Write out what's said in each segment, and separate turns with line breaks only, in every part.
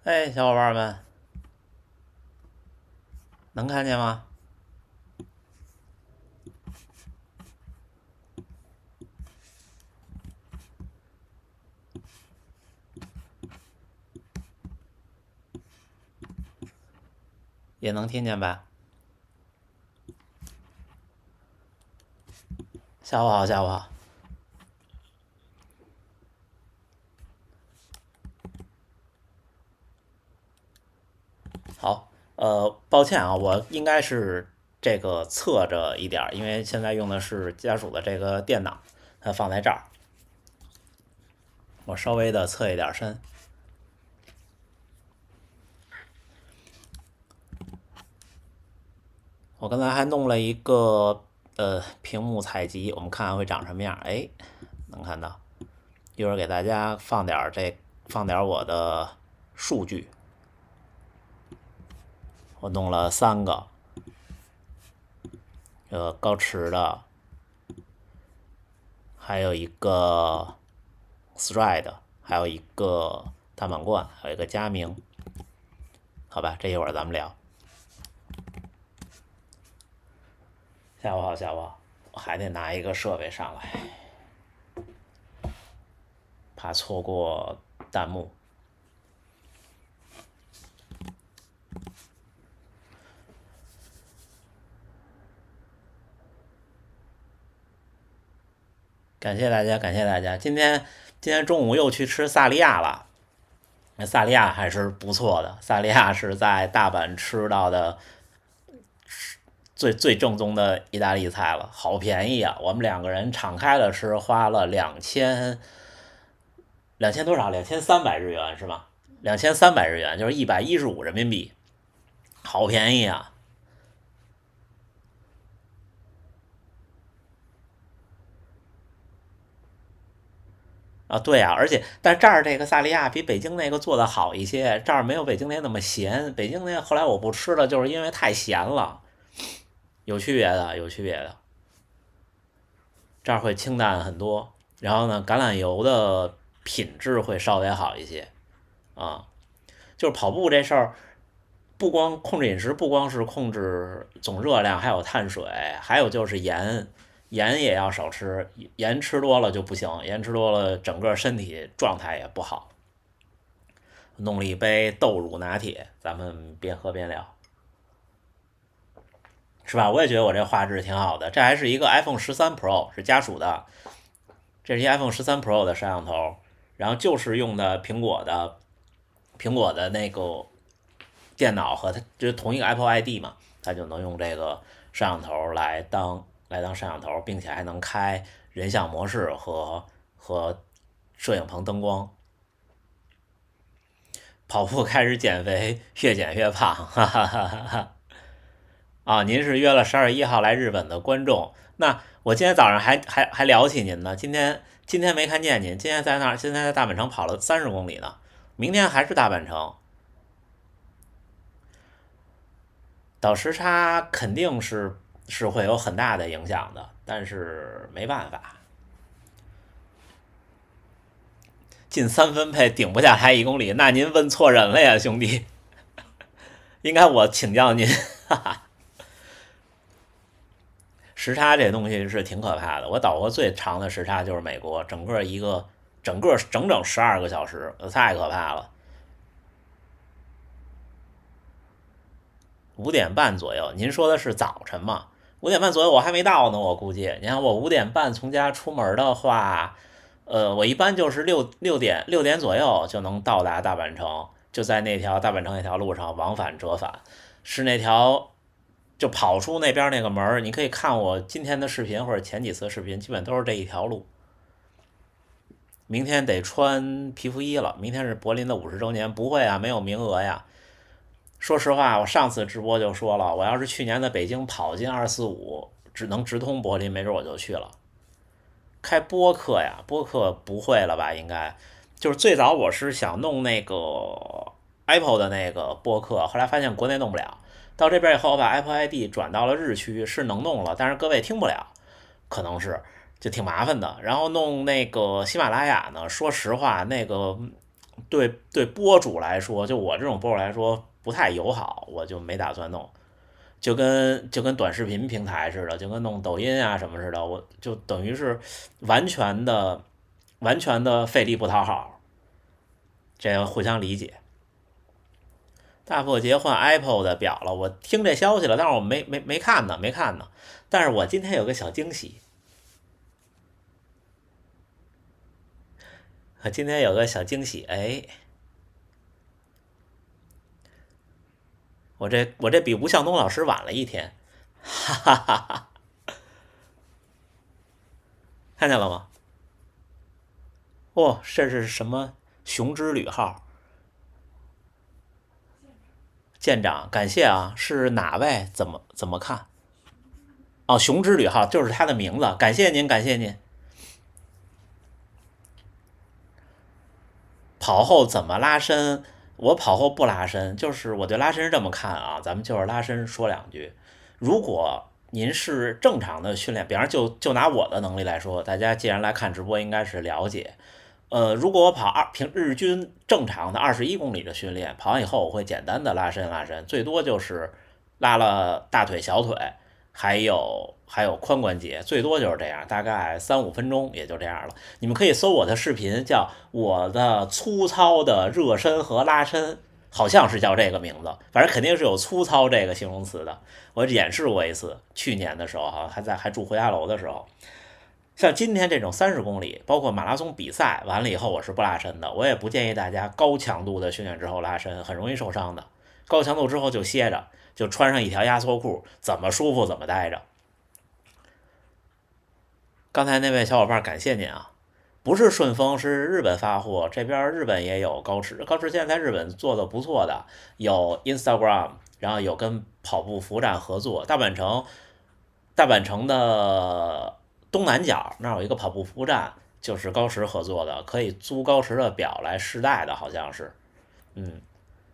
哎，小伙伴们，能看见吗？也能听见吧？下午好，下午好。好，抱歉啊，我应该是这个侧着一点因为现在用的是家属的这个电脑，它放在这儿，我稍微的侧一点身。我刚才还弄了一个屏幕采集，我们看看会长什么样。哎，能看到。一会儿给大家放点我的数据，我弄了3个，高驰的，还有一个 Stride，还有一个大满贯，还有一个佳明。好吧，这一会儿咱们聊。下午好，下午好，我还得拿一个设备上来，怕错过弹幕。感谢大家，感谢大家。今天中午又去吃萨莉亚了，那萨莉亚还是不错的。萨莉亚是在大阪吃到的最正宗的意大利菜了，好便宜啊！我们2个人敞开了吃，花了2000多少？2300日元是吗？2300日元就是115人民币，好便宜啊！啊，对啊，但这儿这个萨莉亚比北京那个做的好一些，这儿没有北京那么咸。北京那后来我不吃了，就是因为太咸了，有区别的，有区别的。这儿会清淡很多，然后呢，橄榄油的品质会稍微好一些啊。就是跑步这事儿，不光控制饮食，不光是控制总热量，还有碳水，还有就是盐，盐也要少吃，盐吃多了就不行，盐吃多了整个身体状态也不好。弄了一杯豆乳拿铁，咱们边喝边聊，是吧？我也觉得我这画质挺好的，这还是一个 iPhone 13 Pro，是家属的，这是一 iPhone 13 Pro 的摄像头，然后就是用的苹果的那个电脑和它就是同一个 Apple ID 嘛，它就能用这个摄像头来当摄像头，并且还能开人像模式和摄影棚灯光。跑步开始减肥，越减越胖，哈哈哈哈！啊，您是约了12月1号来日本的观众，那我今天早上还聊起您呢，今天没看见您，今天在那儿，今天在大阪城跑了30公里呢，明天还是大阪城，倒时差肯定是会有很大的影响的，但是没办法，近3分配顶不下来1公里，那您问错人了呀，兄弟，应该我请教您。时差这东西是挺可怕的，我倒过最长的时差就是美国，整整12个小时，太可怕了。5点半左右，您说的是早晨吗？5点半左右我还没到呢，我估计。你看我5点半从家出门的话，我一般就是六点左右就能到达大阪城，就在那条大阪城那条路上往返折返，是那条就跑出那边那个门，你可以看我今天的视频或者前几次视频，基本都是这一条路。明天得穿皮肤衣了，明天是柏林的50周年，不会啊，没有名额呀。说实话，我上次直播就说了，我要是去年的北京跑进245，只能直通柏林，没准我就去了。开播客呀，播客不会了吧？应该就是最早我是想弄那个 Apple 的那个播客，后来发现国内弄不了。到这边以后，我把 Apple ID 转到了日区，是能弄了，但是各位听不了，可能是就挺麻烦的。然后弄那个喜马拉雅呢，说实话，那个对播主来说，就我这种播主来说不太友好，我就没打算弄。就跟短视频平台似的，就跟弄抖音啊什么似的，我就等于是完全的费力不讨好，这样互相理解。大破节换 Apple 的表了，我听这消息了，但是我没看呢，没看呢。但是我今天有个小惊喜，我今天有个小惊喜，哎，我这比吴向东老师晚了一天，哈哈哈哈，看见了吗？哦，这是什么雄之旅号舰长？感谢啊，是哪位？怎么看？哦，雄之旅号就是他的名字，感谢您，感谢您。跑后怎么拉伸？我跑后不拉伸，就是我对拉伸是这么看啊，咱们就是拉伸说两句。如果您是正常的训练，比方就拿我的能力来说，大家既然来看直播，应该是了解。如果我跑平日均正常的21公里的训练，跑完以后我会简单的拉伸拉伸，最多就是拉了大腿、小腿，还有髋关节，最多就是这样，大概3-5分钟也就这样了。你们可以搜我的视频，叫我的粗糙的热身和拉伸，好像是叫这个名字，反正肯定是有粗糙这个形容词的。我演示过一次，去年的时候哈，还住回家楼的时候。像今天这种30公里，包括马拉松比赛完了以后，我是不拉伸的。我也不建议大家高强度的训练之后拉伸，很容易受伤的。高强度之后就歇着，就穿上一条压缩裤，怎么舒服怎么待着。刚才那位小伙伴，感谢您啊！不是顺丰，是日本发货，这边日本也有高驰，高驰现在在日本做的不错的，有 Instagram，然后有跟跑步服站合作，大阪城的东南角那儿有一个跑步服务站，就是高驰合作的，可以租高驰的表来试戴的，好像是。嗯，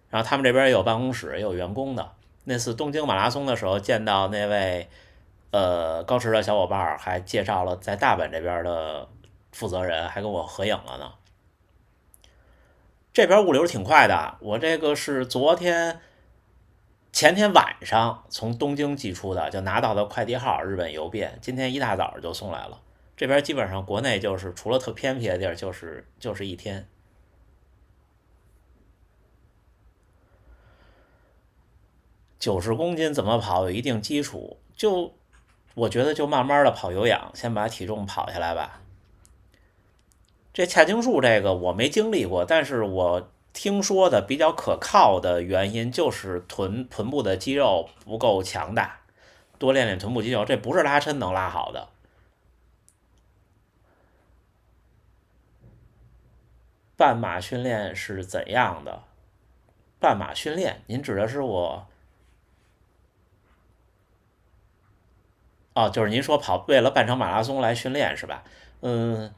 然后他们这边也有办公室，也有员工的。那次东京马拉松的时候见到那位高驰的小伙伴，还介绍了在大阪这边的负责人，还跟我合影了呢。这边物流挺快的，我这个是前天晚上从东京寄出的，就拿到的快递号日本邮便，今天一大早就送来了。这边基本上国内就是除了特偏僻的地儿，就是一天。90公斤怎么跑有一定基础，我觉得就慢慢的跑有氧，先把体重跑下来吧。这髂胫束这个我没经历过，但是我听说的比较可靠的原因就是臀部的肌肉不够强大，多练练臀部肌肉，这不是拉伸能拉好的。半马训练是怎样的？半马训练，您指的是我？哦，就是您说为了半程马拉松来训练是吧？嗯，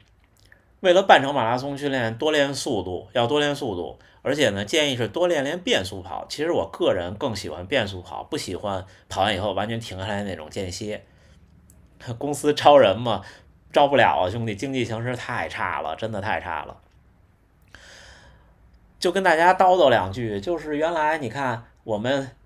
为了半程马拉松训练，多练速度，要多练速度，而且呢，建议是多练练变速跑。其实我个人更喜欢变速跑，不喜欢跑完以后完全停下来那种间歇。公司招人嘛，招不了啊，兄弟，经济形势太差了，真的太差了。就跟大家叨叨两句，就是原来你看我们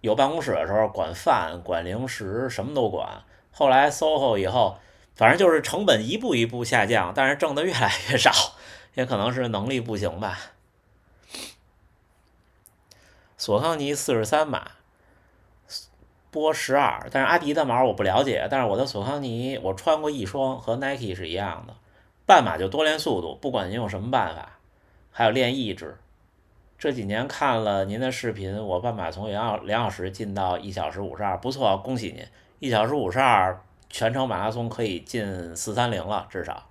有办公室的时候，管饭、管零食，什么都管。后来 SOHO 以后，反正就是成本一步一步下降，但是挣的越来越少，也可能是能力不行吧。索康尼43码，波12，但是阿迪的码我不了解，但是我的索康尼我穿过一双，和 Nike 是一样的。半马就多练速度，不管您用什么办法，还有练意志。这几年看了您的视频，我半马从2小时进到1小时52，不错，恭喜您！1小时52，全程马拉松可以进430了，至少。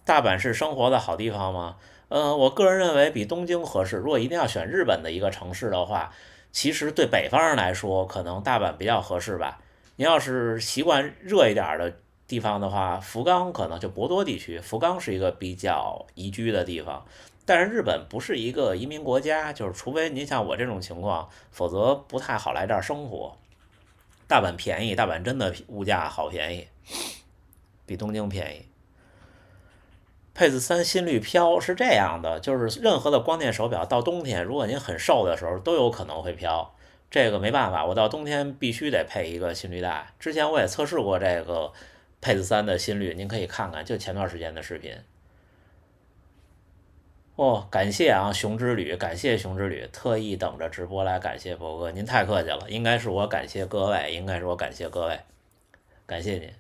大阪是生活的好地方吗？我个人认为比东京合适。如果一定要选日本的一个城市的话，其实对北方人来说，可能大阪比较合适吧。您要是习惯热一点的地方的话，福冈可能就博多地区，福冈是一个比较宜居的地方。但是日本不是一个移民国家，就是除非您像我这种情况，否则不太好来这儿生活。大阪便宜，大阪真的物价好便宜，比东京便宜。配子3心率飘是这样的，就是任何的光电手表到冬天，如果您很瘦的时候，都有可能会飘。这个没办法，我到冬天必须得配一个心率带。之前我也测试过这个配子3的心率，您可以看看，就前段时间的视频。哦，感谢啊，熊之旅，感谢熊之旅，特意等着直播来感谢博哥，您太客气了，应该是我感谢各位，应该是我感谢各位，感谢您。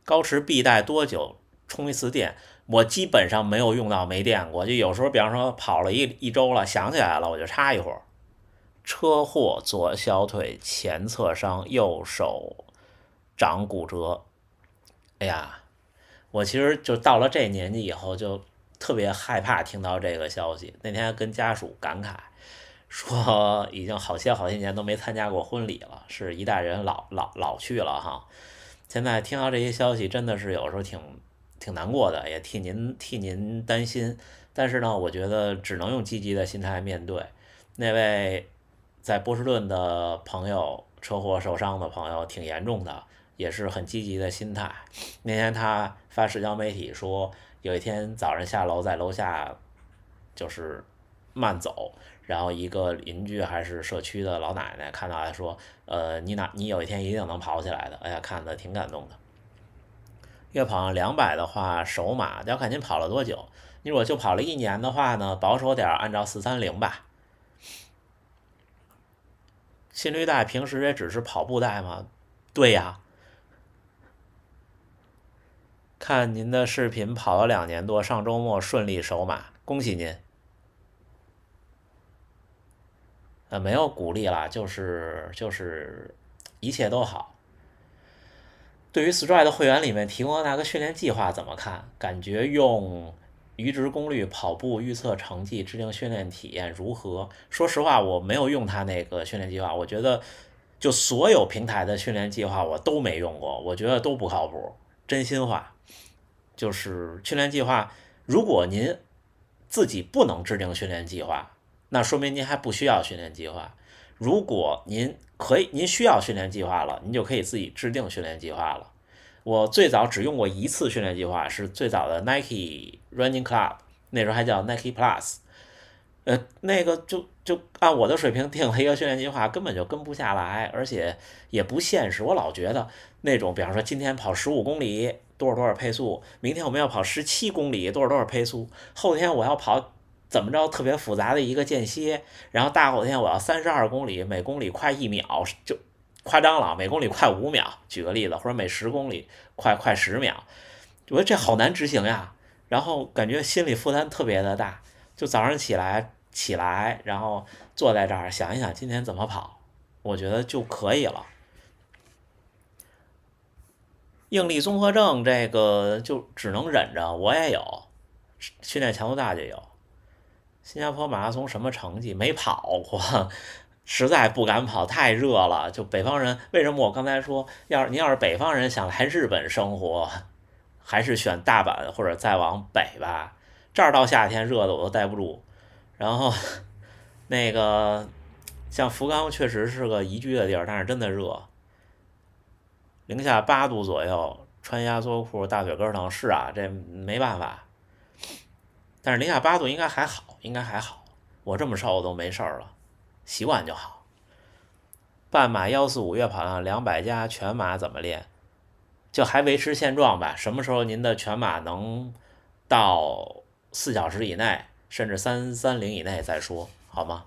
高驰必带多久充一次电？我基本上没有用到没电过，就有时候，比方说跑了一周了，想起来了，我就插一会儿。车祸，左小腿前侧伤，右手掌骨折。哎呀，我其实就到了这年纪以后，就特别害怕听到这个消息。那天跟家属感慨说，已经好些年都没参加过婚礼了，是一代人老去了哈。现在听到这些消息，真的是有时候挺难过的，也替您担心。但是呢，我觉得只能用积极的心态面对。那位在波士顿的朋友车祸受伤的朋友挺严重的，也是很积极的心态。那天他发社交媒体说，有一天早上下楼在楼下就是慢走，然后一个邻居还是社区的老奶奶看到他说，你有一天一定能跑起来的。哎呀，看得挺感动的。月跑上200的话，首马要看您跑了多久。你如果就跑了1年的话呢，保守点按照430吧。心率带平时也只是跑步带吗？对呀，看您的视频跑了2年多，上周末顺利首马，恭喜您。没有鼓励啦，就是一切都好。对于 Stride 会员里面提供的那个训练计划怎么看？感觉用阈值功率跑步预测成绩制定训练体验如何？说实话，我没有用它那个训练计划，我觉得就所有平台的训练计划我都没用过，我觉得都不靠谱。真心话，就是训练计划，如果您自己不能制定训练计划，那说明您还不需要训练计划。如果您需要训练计划了，您就可以自己制定训练计划了。我最早只用过一次训练计划，是最早的 Nike Running Club， 那时候还叫 Nike Plus。那个就按我的水平定了一个训练计划，根本就跟不下来，而且也不现实。我老觉得那种，比方说今天跑15公里多少配速，明天我们要跑17公里多少配速，后天我要跑怎么着特别复杂的一个间歇，然后大后天我要32公里，每公里快1秒，就夸张了，每公里快5秒，举个例子，或者每10公里快10秒，我觉得这好难执行呀，然后感觉心理负担特别的大，就早上起来，然后坐在这儿想一想今天怎么跑，我觉得就可以了。应力综合症这个就只能忍着，我也有，训练强度大就有。新加坡马拉松什么成绩？没跑过，实在不敢跑，太热了。就北方人，为什么我刚才说，您要是北方人想来日本生活，还是选大阪或者再往北吧。这儿到夏天热的我都待不住。然后那个像福冈确实是个宜居的地儿，但是真的热，零下8度左右，穿压缩裤，大腿根疼。是啊，这没办法。但是零下8度应该还好，应该还好。我这么瘦都没事儿了，习惯就好。半马145月跑量200加全马怎么练？就还维持现状吧。什么时候您的全马能到4小时以内，甚至330以内再说，好吗？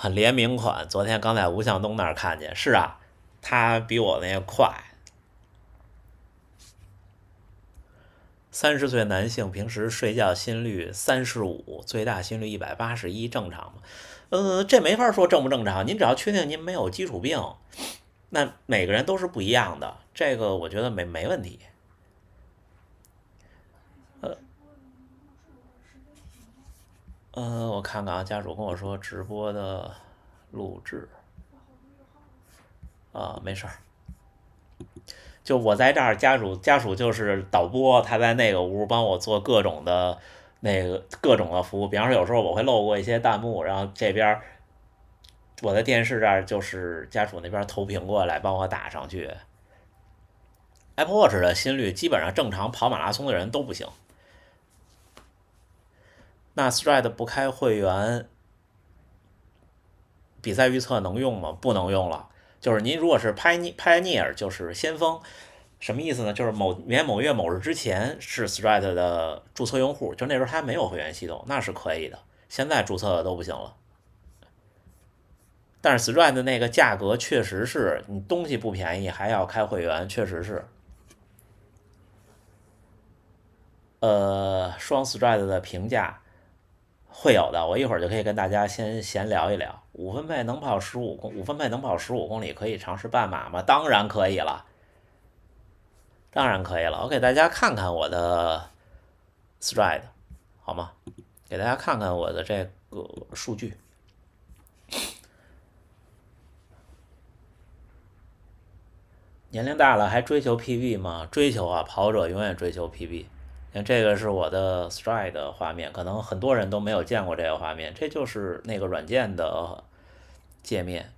联名款，昨天刚在吴向东那儿看见。是啊，他比我那个快。30岁男性平时睡觉心率35，最大心率181，正常吗？这没法说正不正常。您只要确定您没有基础病，那每个人都是不一样的，这个我觉得没问题。我看看啊，家属跟我说直播的录制没事儿。就我在这儿，家属就是导播，他在那个屋帮我做各种的服务。比方说有时候我会漏过一些弹幕，然后这边我的电视这儿就是家属那边投屏过来帮我打上去。Apple Watch 的心率基本上正常跑马拉松的人都不行。那 Stride 不开会员，比赛预测能用吗？不能用了。就是您如果是 Pioneer， 就是先锋，什么意思呢？就是某年某月某日之前是 Stride 的注册用户，就那时候还没有会员系统，那是可以的。现在注册的都不行了。但是 Stride 的那个价格确实是你东西不便宜，还要开会员，确实是。双 Stride 的评价会有的，我一会儿就可以跟大家先闲聊一聊。5分贝能跑15公里，可以尝试半马吗？当然可以了，当然可以了。我给大家看看我的 Stride， 好吗？给大家看看我的这个数据。年龄大了还追求 PB 吗？追求啊，跑者永远追求 PB。这个是我的 Stride 的画面，可能很多人都没有见过这个画面，这就是那个软件的界面。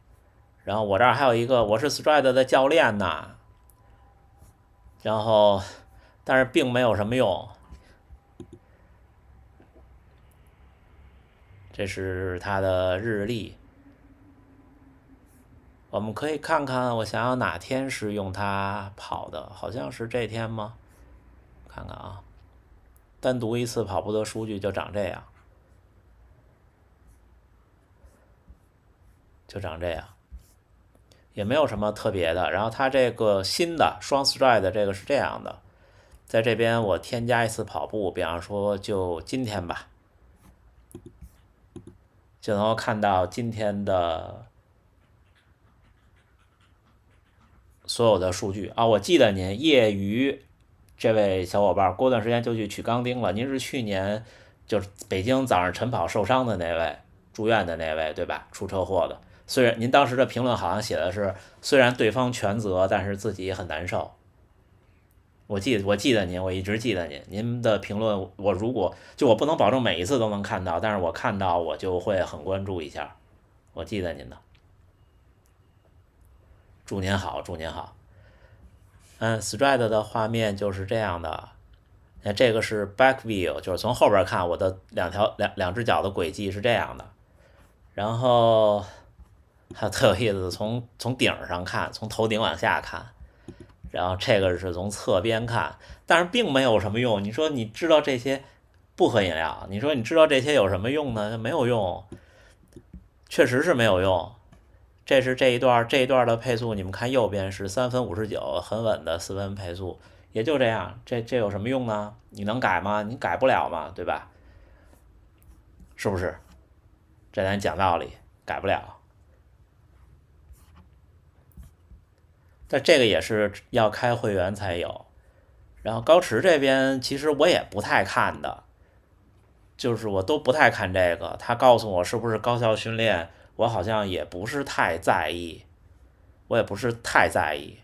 然后我这儿还有一个，我是 Stride 的教练呐，然后但是并没有什么用。这是它的日历，我们可以看看我想要哪天是用它跑的，好像是这天吗？看看啊，单独一次跑步的数据就长这样，就长这样，也没有什么特别的。然后它这个新的双 Stride 这个是这样的，在这边我添加一次跑步，比方说就今天吧，就能够看到今天的所有的数据啊。我记得您业余这位小伙伴过段时间就去取钢钉了，您是去年就是北京早上晨跑受伤的那位，住院的那位对吧？出车祸的。虽然您当时的评论好像写的是，虽然对方全责，但是自己也很难受。我记得您，我一直记得您的评论。我如果就我不能保证每一次都能看到，但是我看到我就会很关注一下。我记得您的，祝您好，祝您好。Stride 的画面就是这样的。这个是 back view， 就是从后边看我的两只脚的轨迹是这样的。然后还有特有意思，从顶上看，从头顶往下看。然后这个是从侧边看，但是并没有什么用。你说你知道这些不喝饮料，你说你知道这些有什么用呢？没有用，确实是没有用。这是这一段的配速，你们看右边是3分59，很稳的4分配速，也就这样。这有什么用呢？你能改吗？你改不了嘛，对吧？是不是？这咱讲道理，改不了。但这个也是要开会员才有。然后高驰这边其实我也不太看的，就是我都不太看这个。他告诉我是不是高效训练，我好像也不是太在意，我也不是太在意。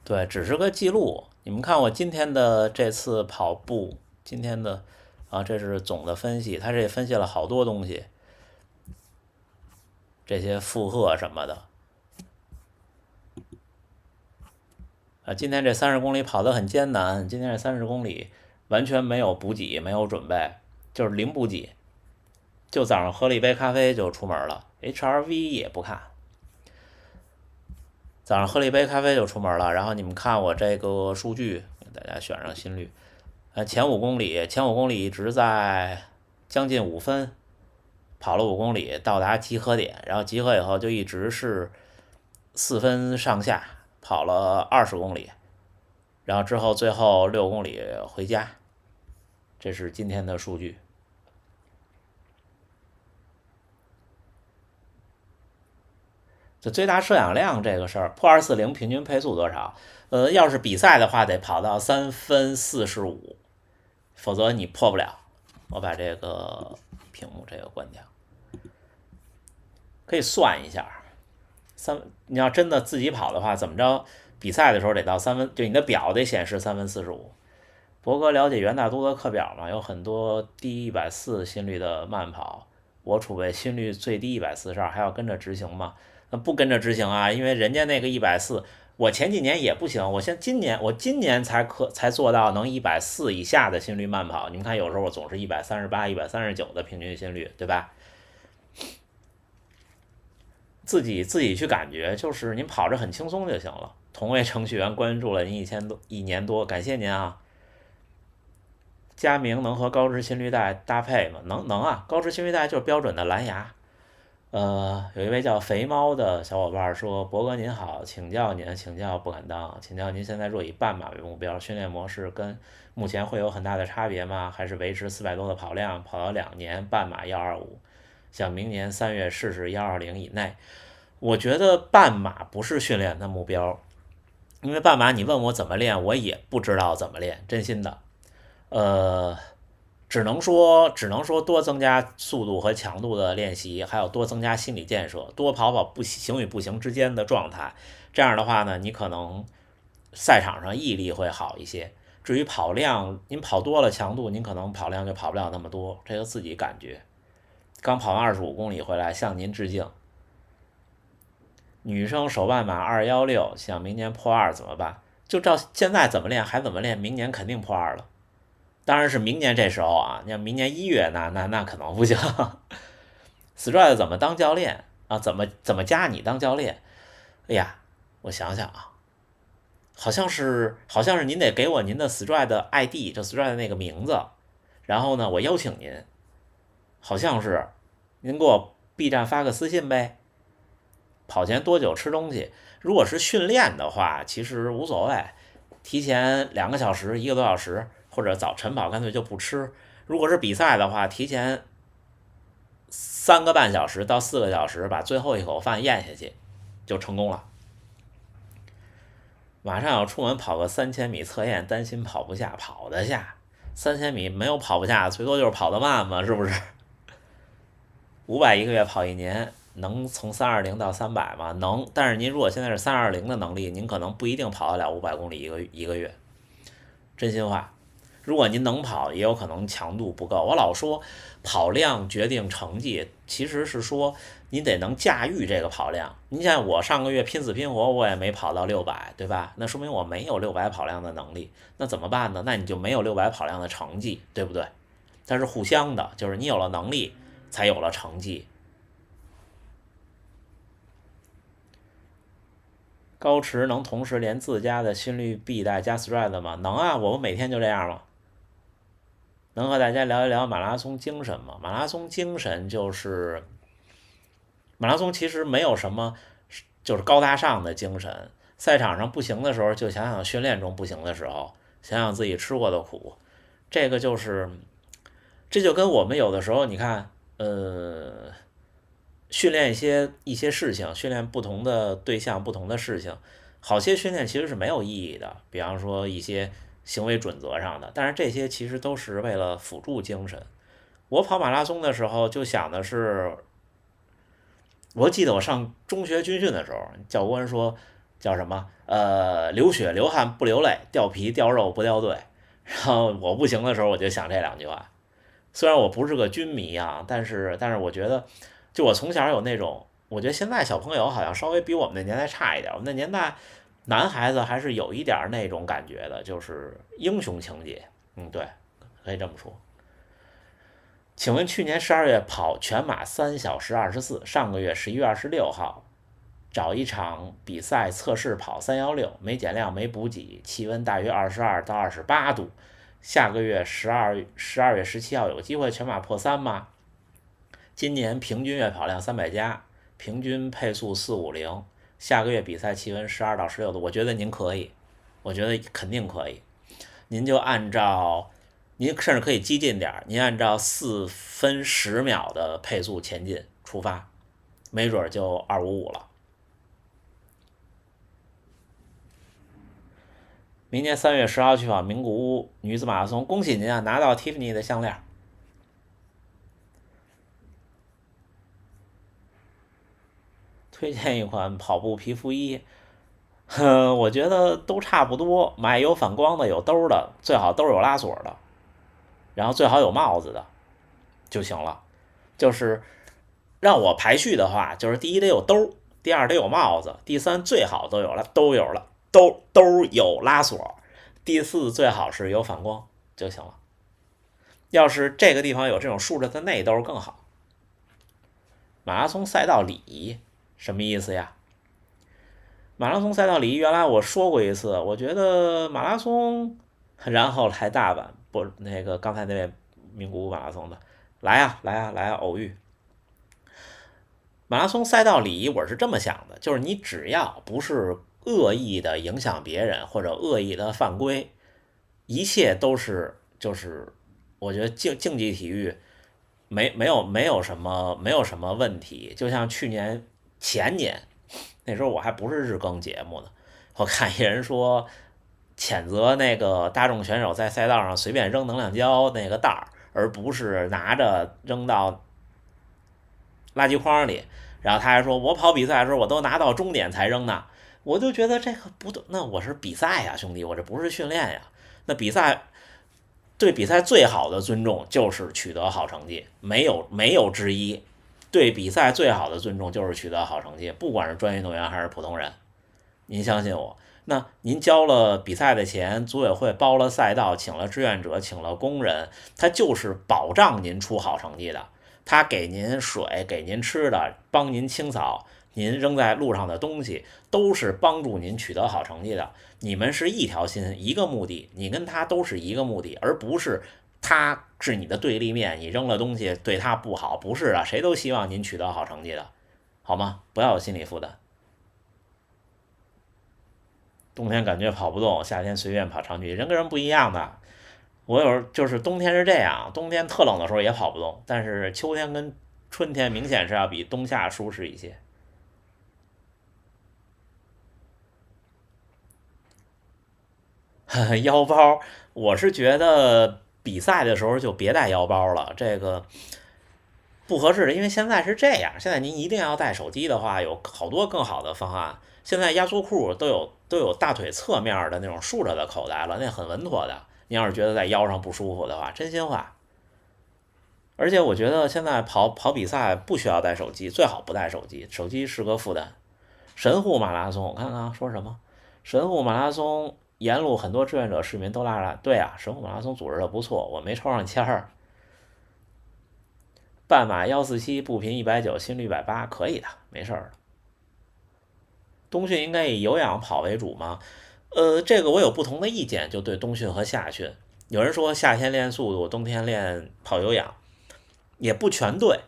对，只是个记录。你们看我今天的这次跑步，今天的这是总的分析，他这分析了好多东西，这些负荷什么的。今天这30公里跑得很艰难，今天这30公里完全没有补给，没有准备，就是零补给，就早上喝了一杯咖啡就出门了 ，HRV 也不看，早上喝了一杯咖啡就出门了。然后你们看我这个数据，给大家选上心率，前5公里一直在将近5分，跑了5公里到达集合点，然后集合以后就一直是4分上下，跑了20公里，然后之后最后6公里回家。这是今天的数据。就最大摄氧量这个事儿，破240平均配速多少？要是比赛的话，得跑到3分45，否则你破不了。我把这个屏幕这个关掉，可以算一下。你要真的自己跑的话，怎么着？比赛的时候得到3分，就你的表得显示3分45。博哥了解元大都的课表吗？有很多低140心率的慢跑，我储备心率最低142，还要跟着执行吗？那不跟着执行啊，因为人家那个140，我前几年也不行，我今年才做到能140以下的心率慢跑。你们看，有时候我总是138、139的平均心率，对吧？自己去感觉，就是您跑着很轻松就行了。同为程序员，关注了您1年多，感谢您啊。佳明能和高支心率带搭配吗？能啊，高支心率带就是标准的蓝牙。有一位叫肥猫的小伙伴说：博哥您好，请教不敢当，请教您现在若以半马为目标，训练模式跟目前会有很大的差别吗？还是维持400多的跑量，跑了2年半马125，想明年3月试试120以内。我觉得半马不是训练的目标，因为半马你问我怎么练，我也不知道怎么练，真心的。呃，只能说多增加速度和强度的练习，还有多增加心理建设，多跑跑不行与不行之间的状态。这样的话呢，你可能赛场上毅力会好一些。至于跑量，您跑多了强度，您可能跑量就跑不了那么多，这个自己感觉。刚跑完25公里回来，向您致敬。女生手半马216，想明年破2怎么办？就照现在怎么练还怎么练，明年肯定破2了。当然是明年这时候啊，你要明年1月那可能不行。Stride 怎么当教练啊？怎么加你当教练？哎呀，我想想啊，好像是您得给我您的 Stride 的 ID，就 Stride 的那个名字，然后呢，我邀请您，好像是您给我 B 站发个私信呗。跑前多久吃东西？如果是训练的话，其实无所谓，提前2个小时、1个多小时，或者早晨跑干脆就不吃。如果是比赛的话，提前3个半小时到4个小时把最后一口饭咽下去，就成功了。马上要出门跑个3000米测验，担心跑不下，跑得下。3000米没有跑不下，最多就是跑得慢嘛，是不是？500一个月跑1年，能从320到300吗？能，但是您如果现在是320的能力，您可能不一定跑得了500公里一个月。真心话，如果您能跑，也有可能强度不够。我老说跑量决定成绩，其实是说您得能驾驭这个跑量。您像我上个月拼死拼活，我也没跑到600，对吧？那说明我没有600跑量的能力。那怎么办呢？那你就没有600跑量的成绩，对不对？它是互相的，就是你有了能力，才有了成绩。高驰能同时连自家的心率 B 带加 Stride 吗？能啊，我们每天就这样嘛。能和大家聊一聊马拉松精神吗？马拉松精神就是马拉松其实没有什么就是高大上的精神，赛场上不行的时候就想想训练中不行的时候，想想自己吃过的苦，这就跟我们有的时候你看训练一些事情，训练不同的对象不同的事情，好些训练其实是没有意义的，比方说一些行为准则上的，但是这些其实都是为了辅助精神。我跑马拉松的时候就想的是，我记得我上中学军训的时候，教官说叫什么流血流汗不流泪，掉皮掉肉不掉队。然后我不行的时候，我就想这2句话。虽然我不是个军迷啊，但是我觉得，就我从小有那种，我觉得现在小朋友好像稍微比我们那年代差一点。我们那年代男孩子还是有一点那种感觉的，就是英雄情节。对，可以这么说。请问去年12月跑全马3小时24，上个月11月26号找一场比赛测试跑316，没减量没补给，气温大约22到28度。下个月12月17号有机会全马破3吗？今年平均月跑量300加，平均配速450，下个月比赛气温12到16度，我觉得您可以，我觉得肯定可以。您就按照，您甚至可以激进点，您按照4分10秒的配速前进出发，没准就255了。明年3月10号去跑名古屋女子马拉松，恭喜您啊，拿到 Tiffany 的项链。推荐一款跑步皮肤衣，我觉得都差不多，买有反光的，有兜的，最好都是有拉锁的，然后最好有帽子的就行了。就是让我排序的话，就是第一得有兜，第二得有帽子，第三最好都有拉锁，第四最好是有反光就行了。要是这个地方有这种竖着的内兜更好。马拉松赛道礼仪什么意思呀？马拉松赛道礼仪原来我说过一次，我觉得马拉松，然后来大阪，不那个刚才那位名古屋马拉松的，来呀来呀来呀，偶遇。马拉松赛道礼仪我是这么想的，就是你只要不是恶意的影响别人或者恶意的犯规，一切都是就是我觉得竞技体育没有什么问题。就像前年那时候我还不是日更节目呢，我看一人说谴责那个大众选手在赛道上随便扔能量胶那个袋儿，而不是拿着扔到垃圾筐里。然后他还说，我跑比赛的时候我都拿到终点才扔呢。我就觉得这个不对，那我是比赛呀，兄弟，我这不是训练呀。那对比赛最好的尊重就是取得好成绩，没有之一。对比赛最好的尊重就是取得好成绩，不管是专业运动员还是普通人。您相信我。那您交了比赛的钱，组委会包了赛道，请了志愿者，请了工人，他就是保障您出好成绩的。他给您水，给您吃的，帮您清扫您扔在路上的东西，都是帮助您取得好成绩的。你们是一条心，一个目的，你跟他都是一个目的，而不是他是你的对立面，你扔了东西对他不好，不是啊，谁都希望您取得好成绩的，好吗？不要有心理负担。冬天感觉跑不动，夏天随便跑长距离，人跟人不一样的。我有时候就是冬天是这样，冬天特冷的时候也跑不动，但是秋天跟春天明显是要比冬夏舒适一些。腰包，我是觉得比赛的时候就别带腰包了，这个不合适的，因为现在是这样，现在您一定要带手机的话，有好多更好的方案。现在压缩裤都有大腿侧面的那种竖着的口袋了，那很稳妥的。你要是觉得在腰上不舒服的话，真心话。而且我觉得现在跑比赛不需要带手机，最好不带手机，手机是个负担。神户马拉松，我看看说什么？神户马拉松沿路很多志愿者市民都拉了，对啊，神户马拉松组织的不错，我没抽上签儿。半马147，步频190，心率180，可以的，没事儿的。冬训应该以有氧跑为主吗？这个我有不同的意见，就对冬训和夏训。有人说夏天练速度，冬天练跑有氧，也不全对。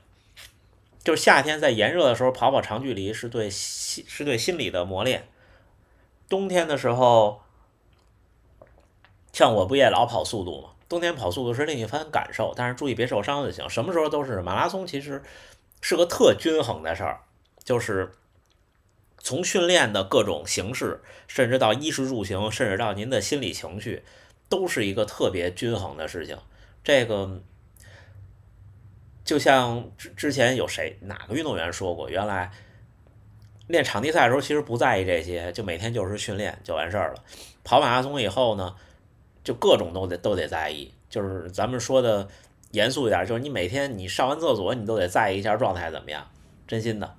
就是夏天在炎热的时候跑长距离是对心理的磨练，冬天的时候，像我不也老跑速度吗？冬天跑速度是另一番感受，但是注意别受伤就行。什么时候都是马拉松，其实是个特均衡的事儿，就是从训练的各种形式，甚至到衣食住行，甚至到您的心理情绪，都是一个特别均衡的事情。这个就像之前有哪个运动员说过，原来练场地赛的时候其实不在意这些，就每天就是训练就完事儿了。跑马拉松以后呢，就各种都得在意，就是咱们说的严肃一点，就是你每天你上完厕所你都得在意一下状态怎么样，真心的。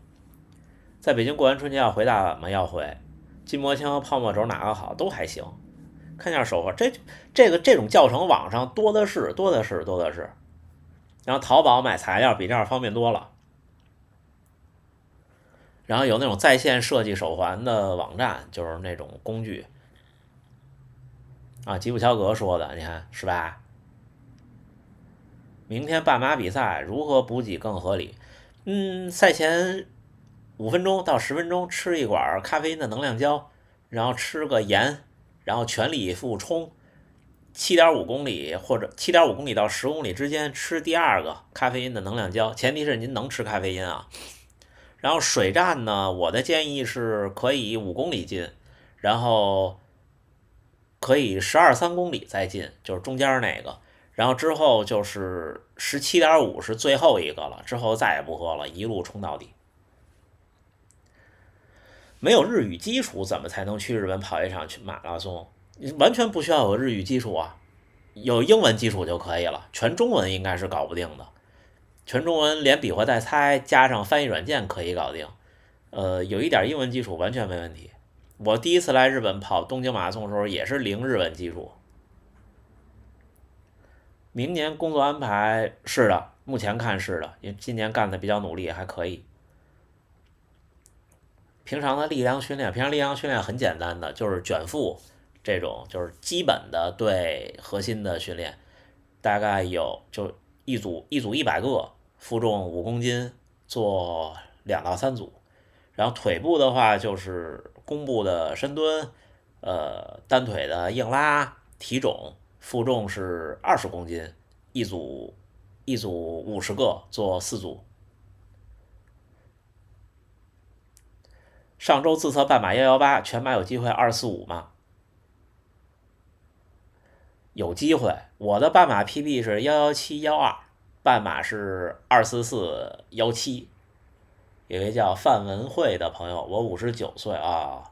在北京过完春节要回大阪吗？要回。筋膜枪、泡沫轴哪个好？都还行。看一下手法，这种教程网上多的是，多的是，多的是。然后淘宝买材料比这样方便多了。然后有那种在线设计手环的网站，就是那种工具啊。吉普乔格说的，你看是吧？明天半马比赛如何补给更合理？赛前5分钟到10分钟吃一管咖啡因的能量胶，然后吃个盐，然后全力以赴冲7.5公里或者7.5公里到10公里之间吃第二个咖啡因的能量胶，前提是您能吃咖啡因啊。然后水站呢，我的建议是可以5公里进，然后可以12.3公里再进，就是中间那个。然后之后就是17.5是最后一个了，之后再也不喝了，一路冲到底。没有日语基础，怎么才能去日本跑一场去马拉松？你完全不需要有日语基础啊，有英文基础就可以了，全中文应该是搞不定的。全中文连比划带猜加上翻译软件可以搞定，有一点英文基础完全没问题。我第一次来日本跑东京马拉松的时候也是零日文基础。明年工作安排是的，目前看是的，因为今年干的比较努力，还可以。平常的力量训练，平常力量训练很简单的，就是卷腹这种，就是基本的对核心的训练，大概有就一组100个，负重5公斤，做2到3组。然后腿部的话就是弓步的深蹲，单腿的硬拉，体重，负重是20公斤，一组50个，做4组。上周自测半马118，全马有机会245吗？有机会。我的半马 PB 是11712，半马是24417。有一位叫范文慧的朋友，我59岁啊，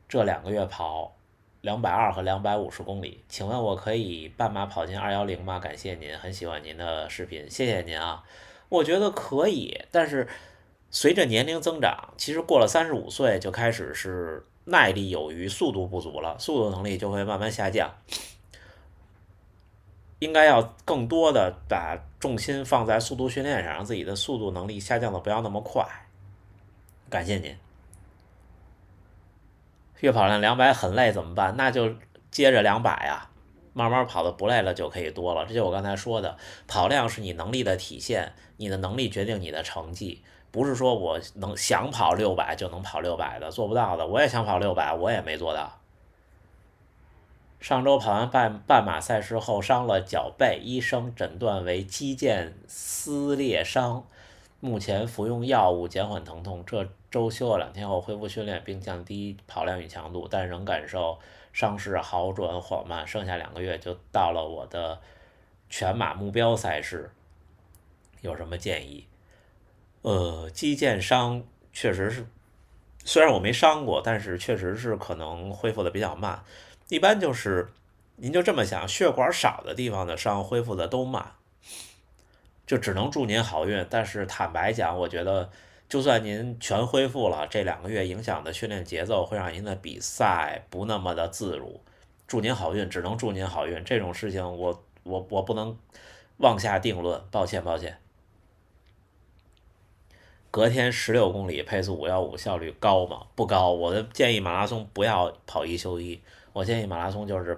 这2个月跑220和250公里，请问我可以半马跑进210吗？感谢您，很喜欢您的视频，谢谢您啊。我觉得可以，但是随着年龄增长，其实过了35岁就开始是耐力有余，速度不足了，速度能力就会慢慢下降。应该要更多的把重心放在速度训练上，让自己的速度能力下降的不要那么快。感谢您。月跑量200很累怎么办？那就接着200啊，慢慢跑的不累了就可以多了。这就我刚才说的，跑量是你能力的体现，你的能力决定你的成绩，不是说我想跑600就能跑600的，做不到的。我也想跑600，我也没做到。上周跑完半马赛事后伤了脚背，医生诊断为肌腱撕裂伤，目前服用药物减缓疼痛。这周休了2天后恢复训练，并降低跑量与强度，但仍感受伤势好转缓慢。剩下2个月就到了我的全马目标赛事，有什么建议？肌腱伤确实是，虽然我没伤过，但是确实是可能恢复的比较慢。一般就是您就这么想，血管少的地方的伤恢复的都慢，就只能祝您好运。但是坦白讲，我觉得就算您全恢复了，这2个月影响的训练节奏会让您的比赛不那么的自如。祝您好运，只能祝您好运。这种事情我不能妄下定论，抱歉。隔天16公里，配速515，效率高吗？不高。我的建议马拉松不要跑1休1，我建议马拉松就是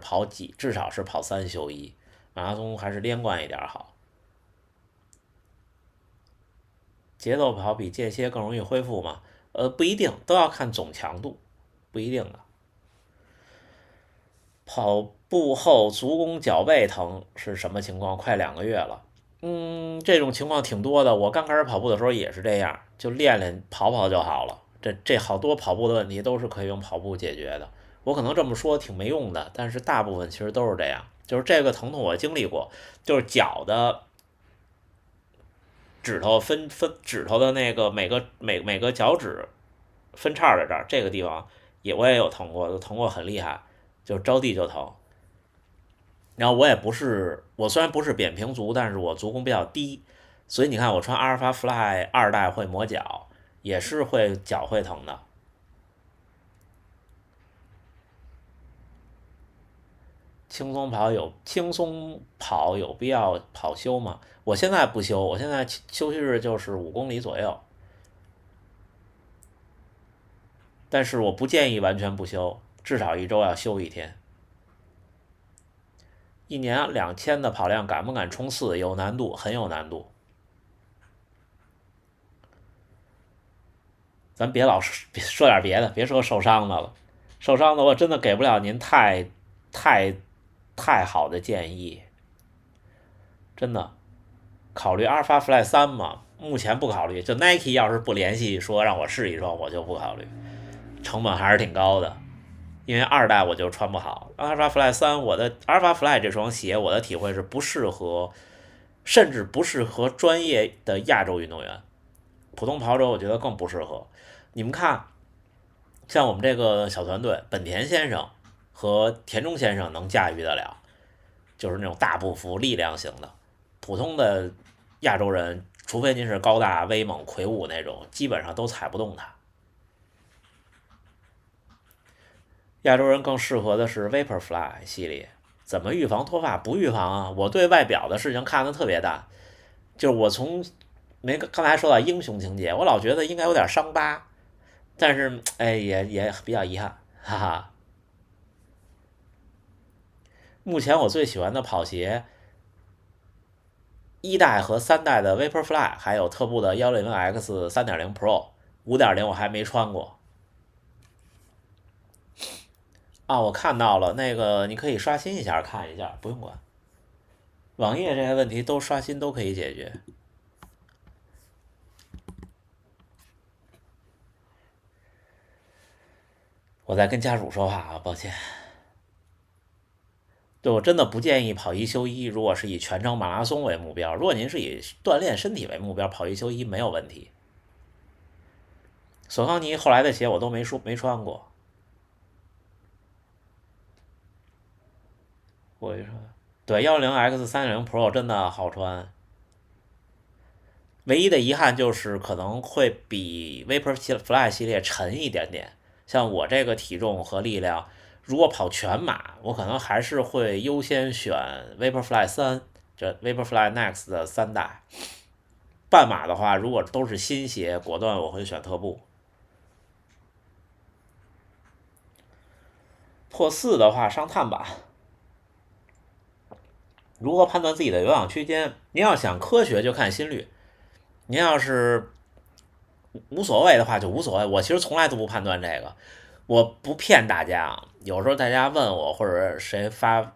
至少是跑3休1，马拉松还是连贯一点好。节奏跑比间歇更容易恢复吗？不一定，都要看总强度，不一定的。跑步后足弓脚背疼是什么情况？快2个月了。这种情况挺多的。我刚开始跑步的时候也是这样，就练跑就好了。这好多跑步的问题都是可以用跑步解决的。我可能这么说挺没用的，但是大部分其实都是这样。就是这个疼痛我经历过，就是脚的指头指头的那个每个脚趾分叉在这儿，这个地方我也有疼过，疼过很厉害，就着地就疼。然后我虽然不是扁平足，但是我足弓比较低，所以你看我穿阿尔法 Fly 2代会磨脚，也是脚会疼的。轻松跑有必要跑休吗？我现在不休，我现在休息日就是5公里左右，但是我不建议完全不休，至少1周要休1天。1年2000的跑量敢不敢冲4？有难度，很有难度。咱别说点别的，别说受伤的了。受伤的我真的给不了您太好的建议，真的。考虑阿尔法 Fly 3吗？目前不考虑。就 Nike 要是不联系说让我试一双，我就不考虑，成本还是挺高的。因为2代我就穿不好，阿尔法 Fly 3，我的阿尔法 Fly 这双鞋，我的体会是不适合，甚至不适合专业的亚洲运动员，普通跑者我觉得更不适合。你们看，像我们这个小团队，本田先生和田中先生能驾驭得了，就是那种大步幅力量型的。普通的亚洲人，除非您是高大威猛魁梧那种，基本上都踩不动它。亚洲人更适合的是 Vaporfly 系列。怎么预防脱发？不预防啊！我对外表的事情看得特别淡，就是我从刚才说到英雄情节，我老觉得应该有点伤疤，但是哎也比较遗憾，哈哈。目前我最喜欢的跑鞋，1代和3代的 Vaporfly，还有特步的160X 3.0 Pro， 5.0我还没穿过。啊，我看到了，那个你可以刷新一下看一下，不用管。网页这些问题都刷新都可以解决。我在跟家属说话啊，抱歉。对，我真的不建议跑一休一。如果是以全程马拉松为目标，如果您是以锻炼身体为目标，跑一休一没有问题。索康尼后来的鞋我都没穿过。我跟你说，对160X 3.0 Pro 真的好穿，唯一的遗憾就是可能会比 Vaporfly 系列沉一点点。像我这个体重和力量，如果跑全马，我可能还是会优先选 Vaporfly 3，这 Vaporfly Next 的3代。半马的话，如果都是新鞋，果断我会选特步。破4的话上碳板。如何判断自己的有氧区间？您要想科学就看心率，您要是无所谓的话就无所谓。我其实从来都不判断这个，我不骗大家。有时候大家问我，或者谁发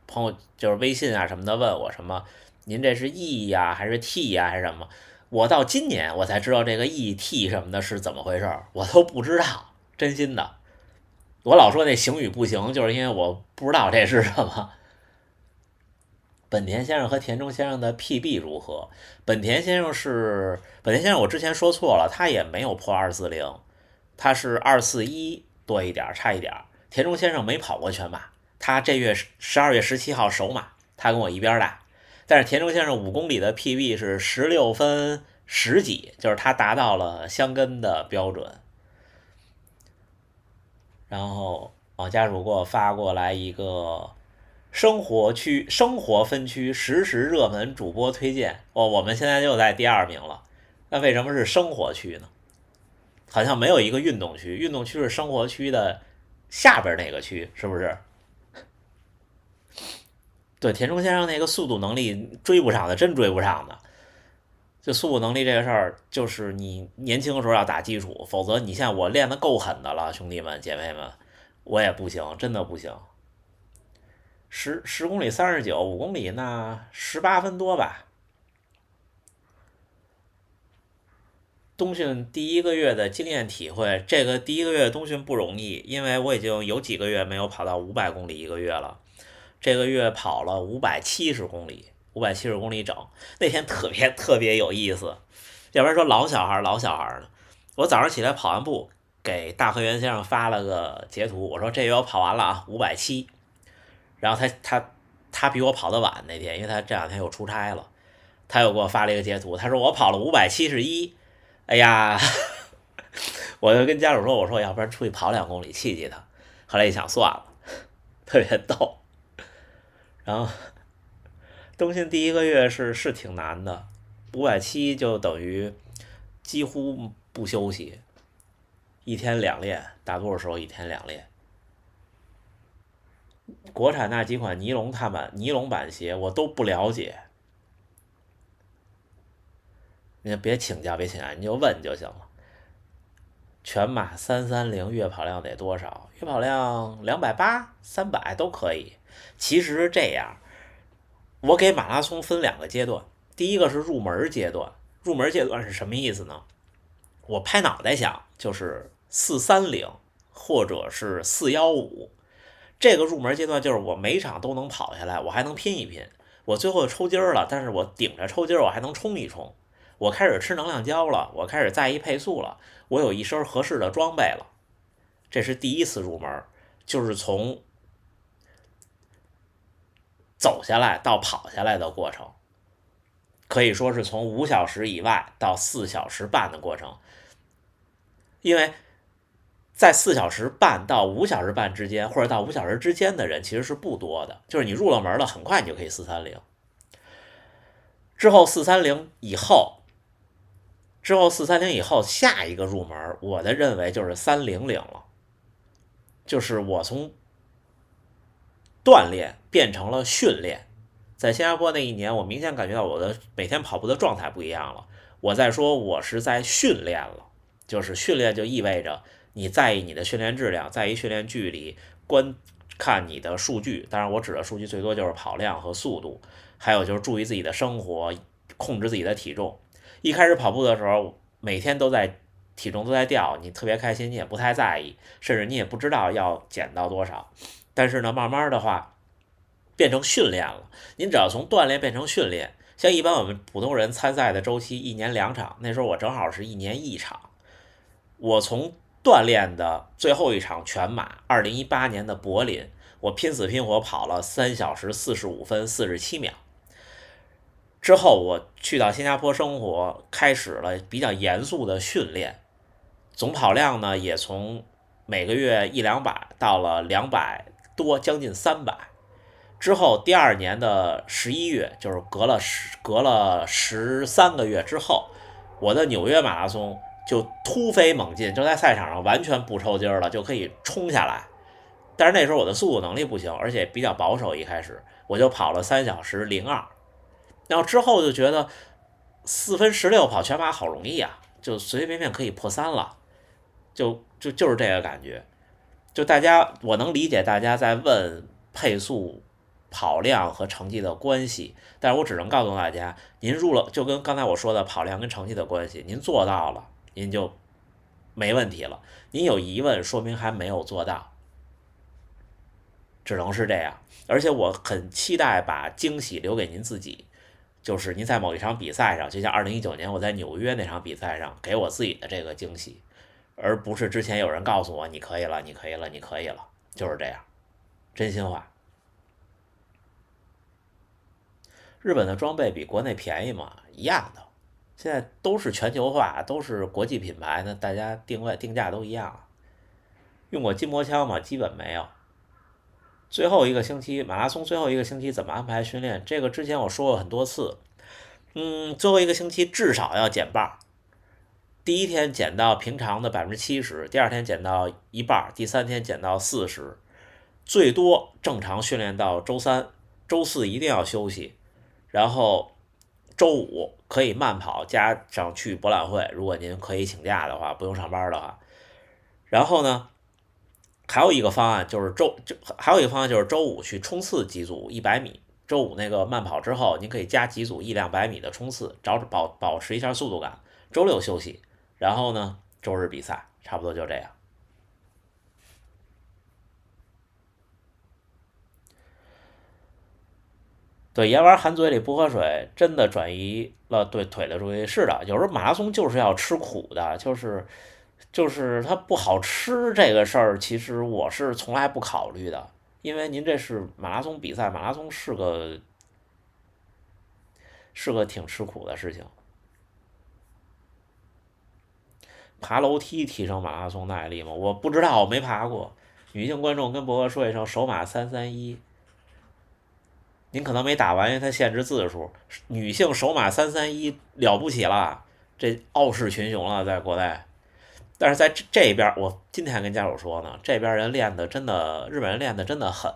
朋友就是微信啊什么的问我什么，您这是 E 呀还是 T 呀还是什么？我到今年我才知道这个 E、T 什么的是怎么回事，我都不知道，真心的。我老说那行与不行，就是因为我不知道这是什么。本田先生和田中先生的 PB 如何？本田先生，我之前说错了，他也没有破240，他是241多一点，差一点。田中先生没跑过全马，他这月12月17号首马，他跟我一边大。但是田中先生5公里的 PB 是16分10几，就是他达到了箱根的标准。然后家属给我发过来一个生活分区实时热门主播推荐我们现在就在第2名了。那为什么是生活区呢？好像没有一个运动区，运动区是生活区的下边那个区，是不是？对，田中先生那个速度能力追不上的，真追不上的。就速度能力这个事儿，就是你年轻的时候要打基础，否则你像我练得够狠的了，兄弟们姐妹们，我也不行，真的不行。10公里39，5公里那18分多吧。冬训第1个月的经验体会，这个第1个月冬训不容易，因为我已经有几个月没有跑到500公里1个月了。这个月跑了570公里，570公里整。那天特别有意思，要不然说老小孩呢。我早上起来跑完步，给大河源先生发了个截图，我说这月我跑完了啊，570。然后他比我跑得晚那天，因为他这2天又出差了，他又给我发了一个截图，他说我跑了571。哎呀，我就跟家属说，我说要不然出去跑2公里气气他。后来一想算了，特别逗。然后冬训第1个月是挺难的，570就等于几乎不休息，1天2练，大多数时候1天2练。国产那几款尼龙板鞋我都不了解，你别请教，你就问就行了。全马330月跑量得多少？月跑量280、300都可以。其实这样，我给马拉松分2个阶段，第一个是入门阶段。入门阶段是什么意思呢？我拍脑袋想，就是430或者是415。这个入门阶段就是我每场都能跑下来，我还能拼一拼。我最后抽筋了，但是我顶着抽筋我还能冲一冲。我开始吃能量胶了，我开始在意配速了，我有一身合适的装备了。这是第一次入门，就是从走下来到跑下来的过程，可以说是从5小时以外到4小时半的过程。因为在4小时半到5小时半之间，或者到5小时之间的人其实是不多的，就是你入了门了，很快你就可以430。之后430以后，下一个入门，我的认为就是300了，就是我从锻炼变成了训练。在新加坡那一年，我明显感觉到我的每天跑步的状态不一样了。我在说我是在训练了，就是训练就意味着你在意你的训练质量，在意训练距离，观看你的数据。当然，我指的数据最多就是跑量和速度，还有就是注意自己的生活，控制自己的体重。一开始跑步的时候，每天体重都在掉，你特别开心，你也不太在意，甚至你也不知道要减到多少。但是呢，慢慢的话变成训练了。您只要从锻炼变成训练，像一般我们普通人参赛的周期1年2场，那时候我正好是1年1场。我从锻炼的最后一场全马，2018年的柏林，我拼死拼活跑了3小时45分47秒。之后我去到新加坡生活，开始了比较严肃的训练，总跑量呢也从每个月100-200到了200多，将近300。之后第2年的11月，就是隔了13个月之后，我的纽约马拉松就突飞猛进，就在赛场上完全不抽筋了，就可以冲下来。但是那时候我的速度能力不行，而且比较保守，一开始我就跑了3小时02。然后之后就觉得4分16跑全马好容易啊，就随随便便可以破3了，就是这个感觉。就我能理解大家在问配速、跑量和成绩的关系，但是我只能告诉大家，您入了就跟刚才我说的跑量跟成绩的关系，您做到了，您就没问题了。您有疑问，说明还没有做到，只能是这样。而且我很期待把惊喜留给您自己。就是您在某一场比赛上，就像2019年我在纽约那场比赛上给我自己的这个惊喜，而不是之前有人告诉我你可以了，你可以了，你可以了，就是这样，真心话。日本的装备比国内便宜嘛，一样的，现在都是全球化，都是国际品牌呢，大家定价都一样。用过筋膜枪吗？基本没有。最后一个星期马拉松，最后一个星期怎么安排训练？这个之前我说过很多次。最后一个星期至少要减半，第一天减到平常的70%，第2天减到一半，第3天减到40%，最多正常训练到周3，周4一定要休息，然后周5可以慢跑加上去博览会，如果您可以请假的话，不用上班的话。然后呢，还有一个方案就是周5去冲刺几组100米。周5那个慢跑之后，您可以加几组100-200米的冲刺，保持一下速度感。周6休息，然后呢，周日比赛，差不多就这样。对，盐丸含嘴里不喝水，真的转移了对腿的注意。是的，有时候马拉松就是要吃苦的，就是它不好吃这个事儿，其实我是从来不考虑的。因为您这是马拉松比赛，马拉松是个挺吃苦的事情。爬楼梯提升马拉松耐力吗？我不知道，我没爬过。女性观众跟博哥说一声，首马331。您可能没打完，因为它限制字数。女性首马331了不起了，这傲视群雄了，在国内。但是在这边，我今天还跟家属说呢，这边人练的真的，日本人练的真的狠，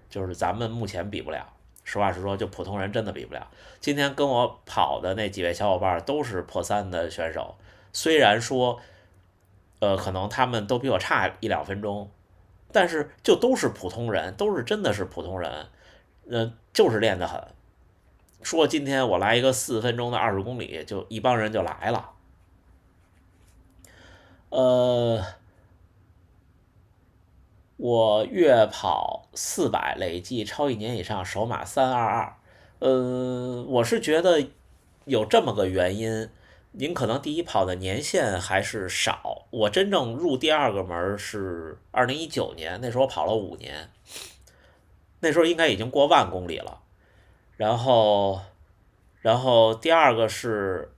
就是咱们目前比不了。实话实说，就普通人真的比不了。今天跟我跑的那几位小伙伴都是破3的选手，虽然说，可能他们都比我差1-2分钟，但是就都是普通人，都是真的是普通人，就是练得很。说今天我来一个4分钟的20公里，就一帮人就来了。我月跑400，累计超1年以上，首马322。我是觉得有这么个原因，您可能第一跑的年限还是少。我真正入第二个门是2019年，那时候跑了5年，那时候应该已经过10000公里了。然后，第二个是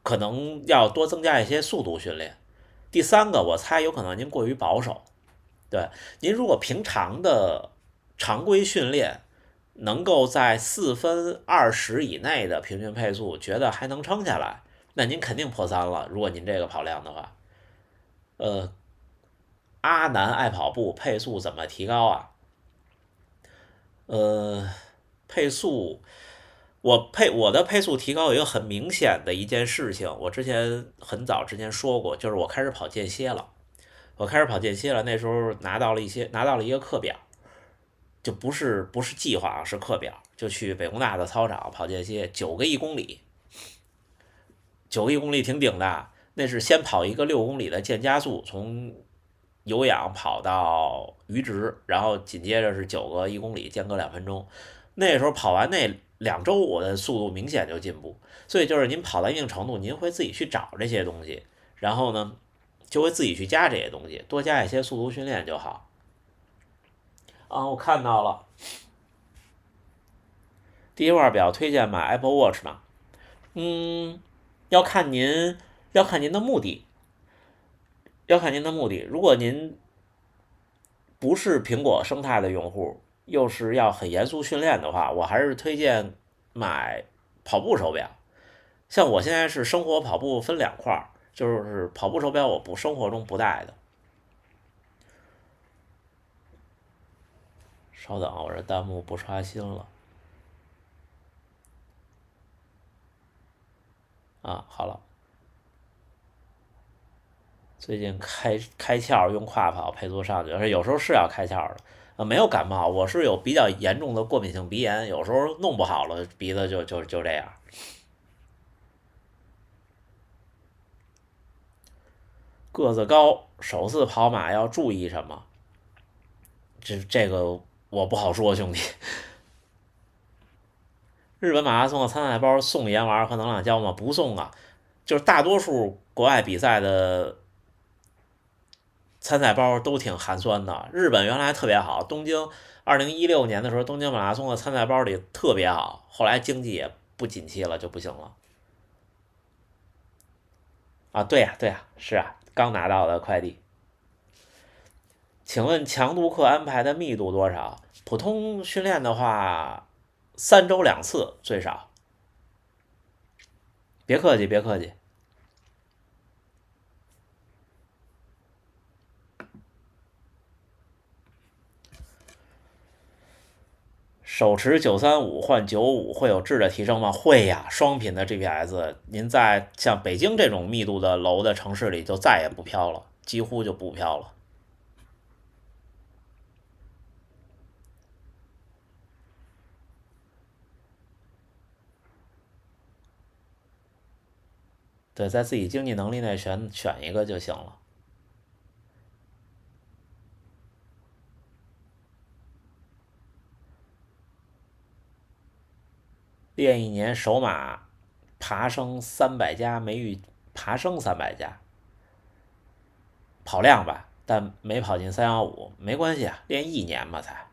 可能要多增加一些速度训练。第三个，我猜有可能您过于保守。对，您如果平常的常规训练能够在4分20以内的平均配速，觉得还能撑下来，那您肯定破3了。如果您这个跑量的话，呃，阿南爱跑步，配速怎么提高啊？呃，配速，我的配速提高有一个很明显的一件事情，我之前很早之前说过，就是我开始跑间歇了。我开始跑间歇了，那时候拿到了一个课表，就不是计划啊，是课表，就去北工大的操场跑间歇，9个1公里，9个1公里挺顶的。那是先跑一个6公里的渐加速，从有氧跑到阈值，然后紧接着是9个1公里，间隔2分钟。那时候跑完那2周，我的速度明显就进步。所以就是您跑到一定程度，您会自己去找这些东西，然后呢，就会自己去加这些东西，多加一些速度训练就好。啊，我看到了，第一块表推荐买 Apple Watch 嘛。嗯，要看您要看您的目的，要看您的目的。如果您不是苹果生态的用户，又是要很严肃训练的话，我还是推荐买跑步手表。像我现在是生活跑步分2块，就是跑步手表我不生活中不带的。稍等啊，我这弹幕不刷新了啊，好了。最近开窍用胯跑配速上去，而且有时候是要开窍的。没有感冒，我是有比较严重的过敏性鼻炎，有时候弄不好了，鼻子就这样。个子高，首次跑马要注意什么？这个我不好说，兄弟。日本马拉松的参赛包送盐丸和能量胶吗？不送啊，就是大多数国外比赛的参赛包都挺寒酸的。日本原来特别好，东京2016年的时候，东京马拉松的参赛包里特别好，后来经济也不景气了，就不行了。啊，对呀，对呀，是啊，刚拿到的快递。请问强度课安排的密度多少？普通训练的话，3周2次最少。别客气，别客气。手持935换95会有质的提升吗？会呀，双频的 GPS，您在像北京这种密度的楼的城市里就再也不飘了，几乎就不飘了。对，在自己经济能力内选一个就行了。练1年首马爬升300加，没遇爬升300加，跑量吧，但没跑进315，没关系啊，练1年嘛才。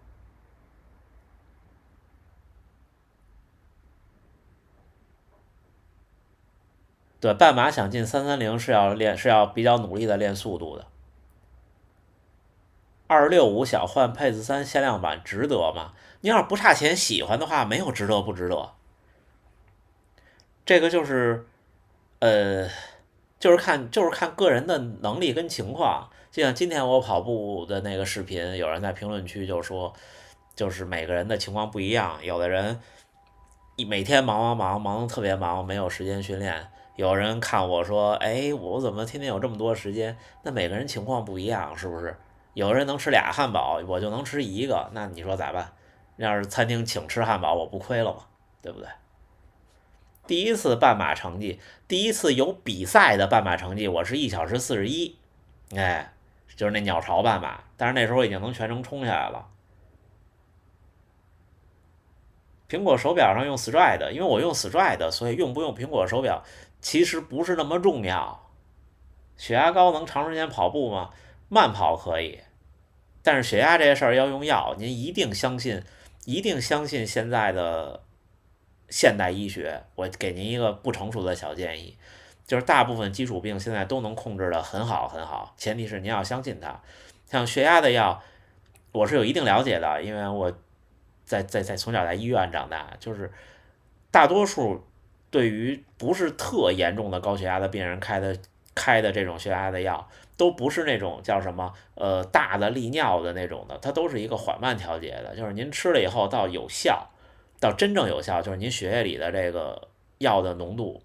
对，半马想进330是要比较努力的练速度的。265想换配子3限量版值得吗？你要是不差钱喜欢的话，没有值得不值得。这个呃，就是看个人的能力跟情况。就像今天我跑步的那个视频，有人在评论区就说，就是每个人的情况不一样，有的人每天忙得特别忙，没有时间训练。有人看我说，哎，我怎么天天有这么多时间？那每个人情况不一样，是不是？有人能吃俩汉堡，我就能吃一个，那你说咋办？要是餐厅请吃汉堡，我不亏了吗？对不对？第一次半马成绩，第一次有比赛的半马成绩，我是1小时41，哎，就是那鸟巢半马，但是那时候已经能全程冲下来了。苹果手表上用 Stride，因为我用 Stride，所以用不用苹果手表其实不是那么重要。血压高能长时间跑步吗？慢跑可以，但是血压这些事儿要用药，您一定相信，一定相信现在的现代医学。我给您一个不成熟的小建议，就是大部分基础病现在都能控制的很好很好，前提是您要相信它。像血压的药，我是有一定了解的，因为我在从小在医院长大，就是大多数对于不是特严重的高血压的病人开的这种血压的药，都不是那种叫什么大的利尿的那种的，它都是一个缓慢调节的，就是您吃了以后到有效，到真正有效，就是您血液里的这个药的浓度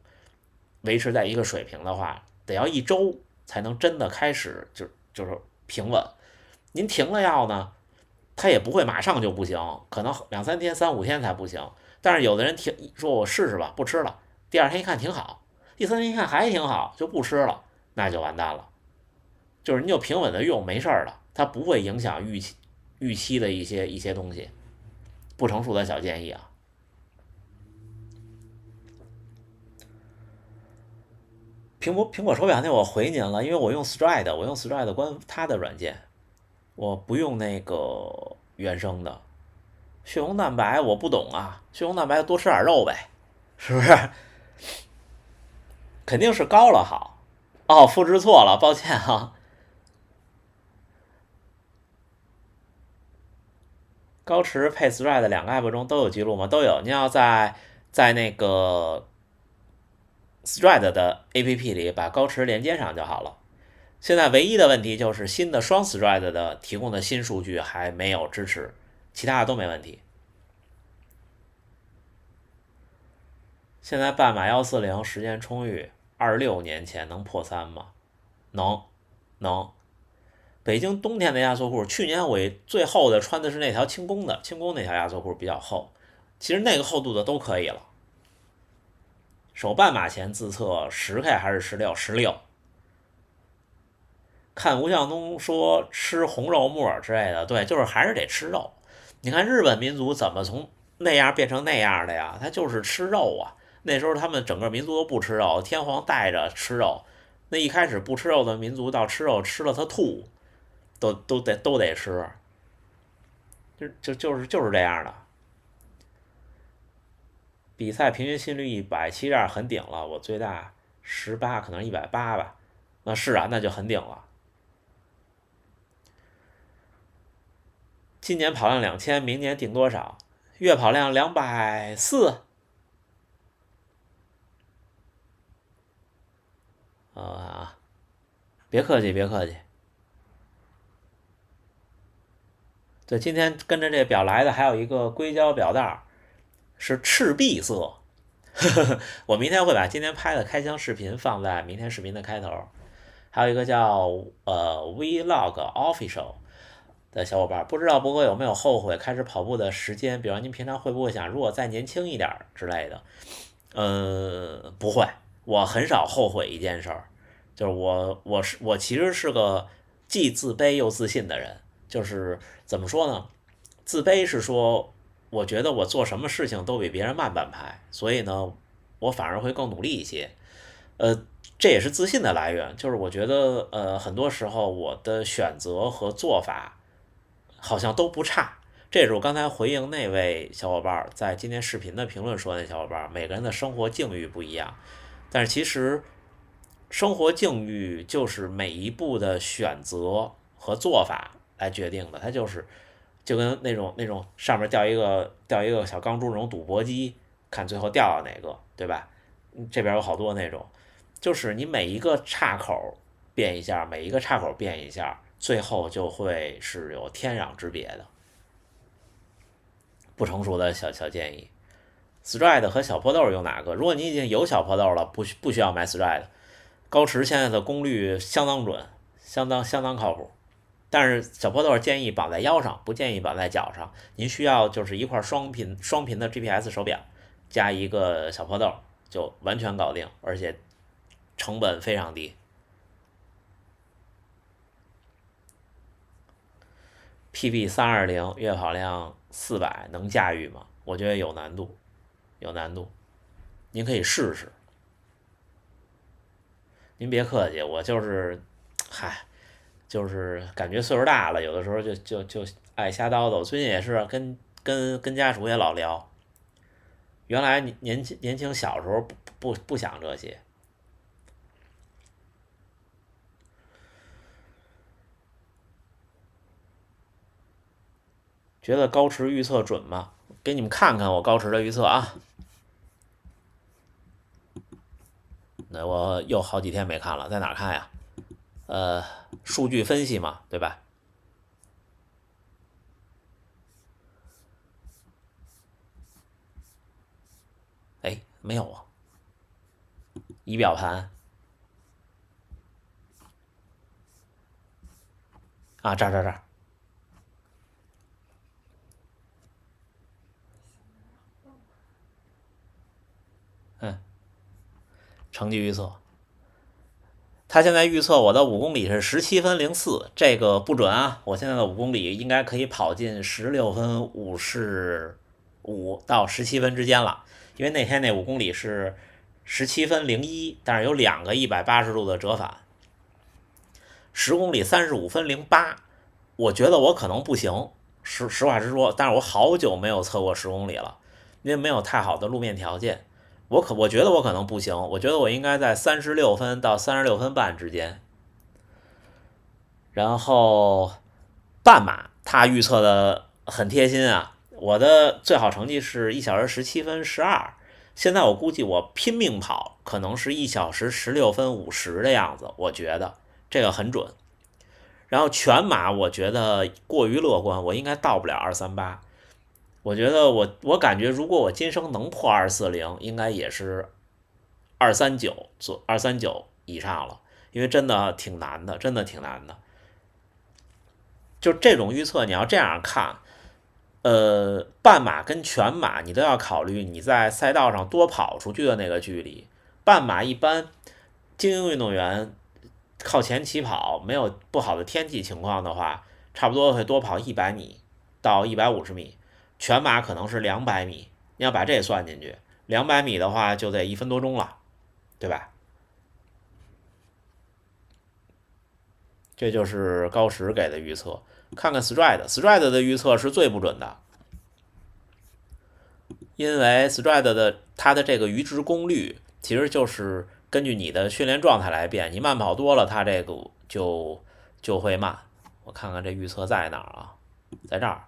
维持在一个水平的话，得要1周才能真的开始就是平稳。您停了药呢，它也不会马上就不行，可能2、3天、3、5天才不行。但是有的人说我试试吧，不吃了，第2天一看挺好，第3天一看还挺好，就不吃了，那就完蛋了。就是你就平稳的用没事儿了，它不会影响预期的一些东西。不成熟的小建议啊。苹果手表那我回您了，因为我用 Stride，我用 Stride 它的软件，我不用那个原生的。血红蛋白我不懂啊，血红蛋白多吃点肉呗，是不是？肯定是高了好。哦，复制错了，抱歉啊。高驰配 Stride 2个 app 中都有记录吗？都有。您要在那个 Stride 的 app 里把高驰连接上就好了。现在唯一的问题就是新的双 Stride 的提供的新数据还没有支持，其他的都没问题。现在半马140时间充裕，26年前能破3吗？能。北京冬天的压缩裤，去年我最厚的穿的是那条轻工那条压缩裤比较厚，其实那个厚度的都可以了。手半马前自测10K 还是16？看吴向东说吃红肉末之类的，对，就是还是得吃肉。你看日本民族怎么从那样变成那样的呀？他就是吃肉啊。那时候他们整个民族都不吃肉，天皇带着吃肉。那一开始不吃肉的民族到吃肉吃了他吐，都得吃，就是这样的。比赛平均心率172很顶了，我最大18，可能180吧。那是啊，那就很顶了。今年跑量2000，明年定多少？月跑量240。别客气，别客气。对，今天跟着这表来的还有一个硅胶表带，是赤壁色。我明天会把今天拍的开箱视频放在明天视频的开头。还有一个叫Vlog Official 的小伙伴，不知道博哥有没有后悔开始跑步的时间？比如您平常会不会想，如果再年轻一点之类的？不会，我很少后悔一件事儿，就是我其实是个既自卑又自信的人。就是怎么说呢？自卑是说，我觉得我做什么事情都比别人慢半拍，所以呢，我反而会更努力一些。这也是自信的来源，就是我觉得很多时候我的选择和做法好像都不差。这也是我刚才回应那位小伙伴在今天视频的评论说，那小伙伴每个人的生活境遇不一样，但是其实生活境遇就是每一步的选择和做法来决定的，它就跟那种上面掉一个小钢珠那种赌博机，看最后掉到哪个，对吧？这边有好多那种，就是你每一个岔口变一下，每一个岔口变一下，最后就会是有天壤之别的。不成熟的小建议。Stride 和小破豆用哪个？如果你已经有小破豆了，不需要买 Stride。高驰现在的功率相当准，相当靠谱。但是小破豆建议绑在腰上，不建议绑在脚上。您需要就是一块双频的 GPS 手表，加一个小破豆就完全搞定，而且成本非常低。PB320月跑量400能驾驭吗？我觉得有难度，有难度。您可以试试。您别客气，我就是，嗨，就是感觉岁数大了，有的时候就爱瞎叨叨。最近也是跟家属也老聊，原来年轻小时候不想这些。觉得高驰预测准吗？给你们看看我高驰的预测啊。那我又好几天没看了，在哪看呀？数据分析嘛，对吧？哎，没有啊。仪表盘啊，这儿，嗯，成绩预测。他现在预测我的5公里是17分04，这个不准啊！我现在的5公里应该可以跑进16分55到17分之间了，因为那天那5公里是17分01，但是有2个180度的折返。10公里35分08，我觉得我可能不行，实话实说，但是我好久没有测过10公里了，因为没有太好的路面条件。我觉得我可能不行，我觉得我应该在36分到36分半之间。然后半马他预测的很贴心啊，我的最好成绩是1小时17分12，现在我估计我拼命跑可能是1小时16分50的样子，我觉得这个很准。然后全马我觉得过于乐观，我应该到不了238。我觉得我感觉如果我今生能破240，应该也是239以上了，因为真的挺难的，真的挺难的。就这种预测，你要这样看，半马跟全马你都要考虑你在赛道上多跑出去的那个距离。半马一般精英运动员靠前起跑，没有不好的天气情况的话，差不多会多跑100米到150米。全马可能是200米，你要把这算进去，200米的话就得1分多钟了，对吧？这就是高驰给的预测。看看 Stride 的预测是最不准的，因为 Stride 的它的这个阈值功率其实就是根据你的训练状态来变，你慢跑多了，它这个就会慢。我看看这预测在哪儿啊？在这儿。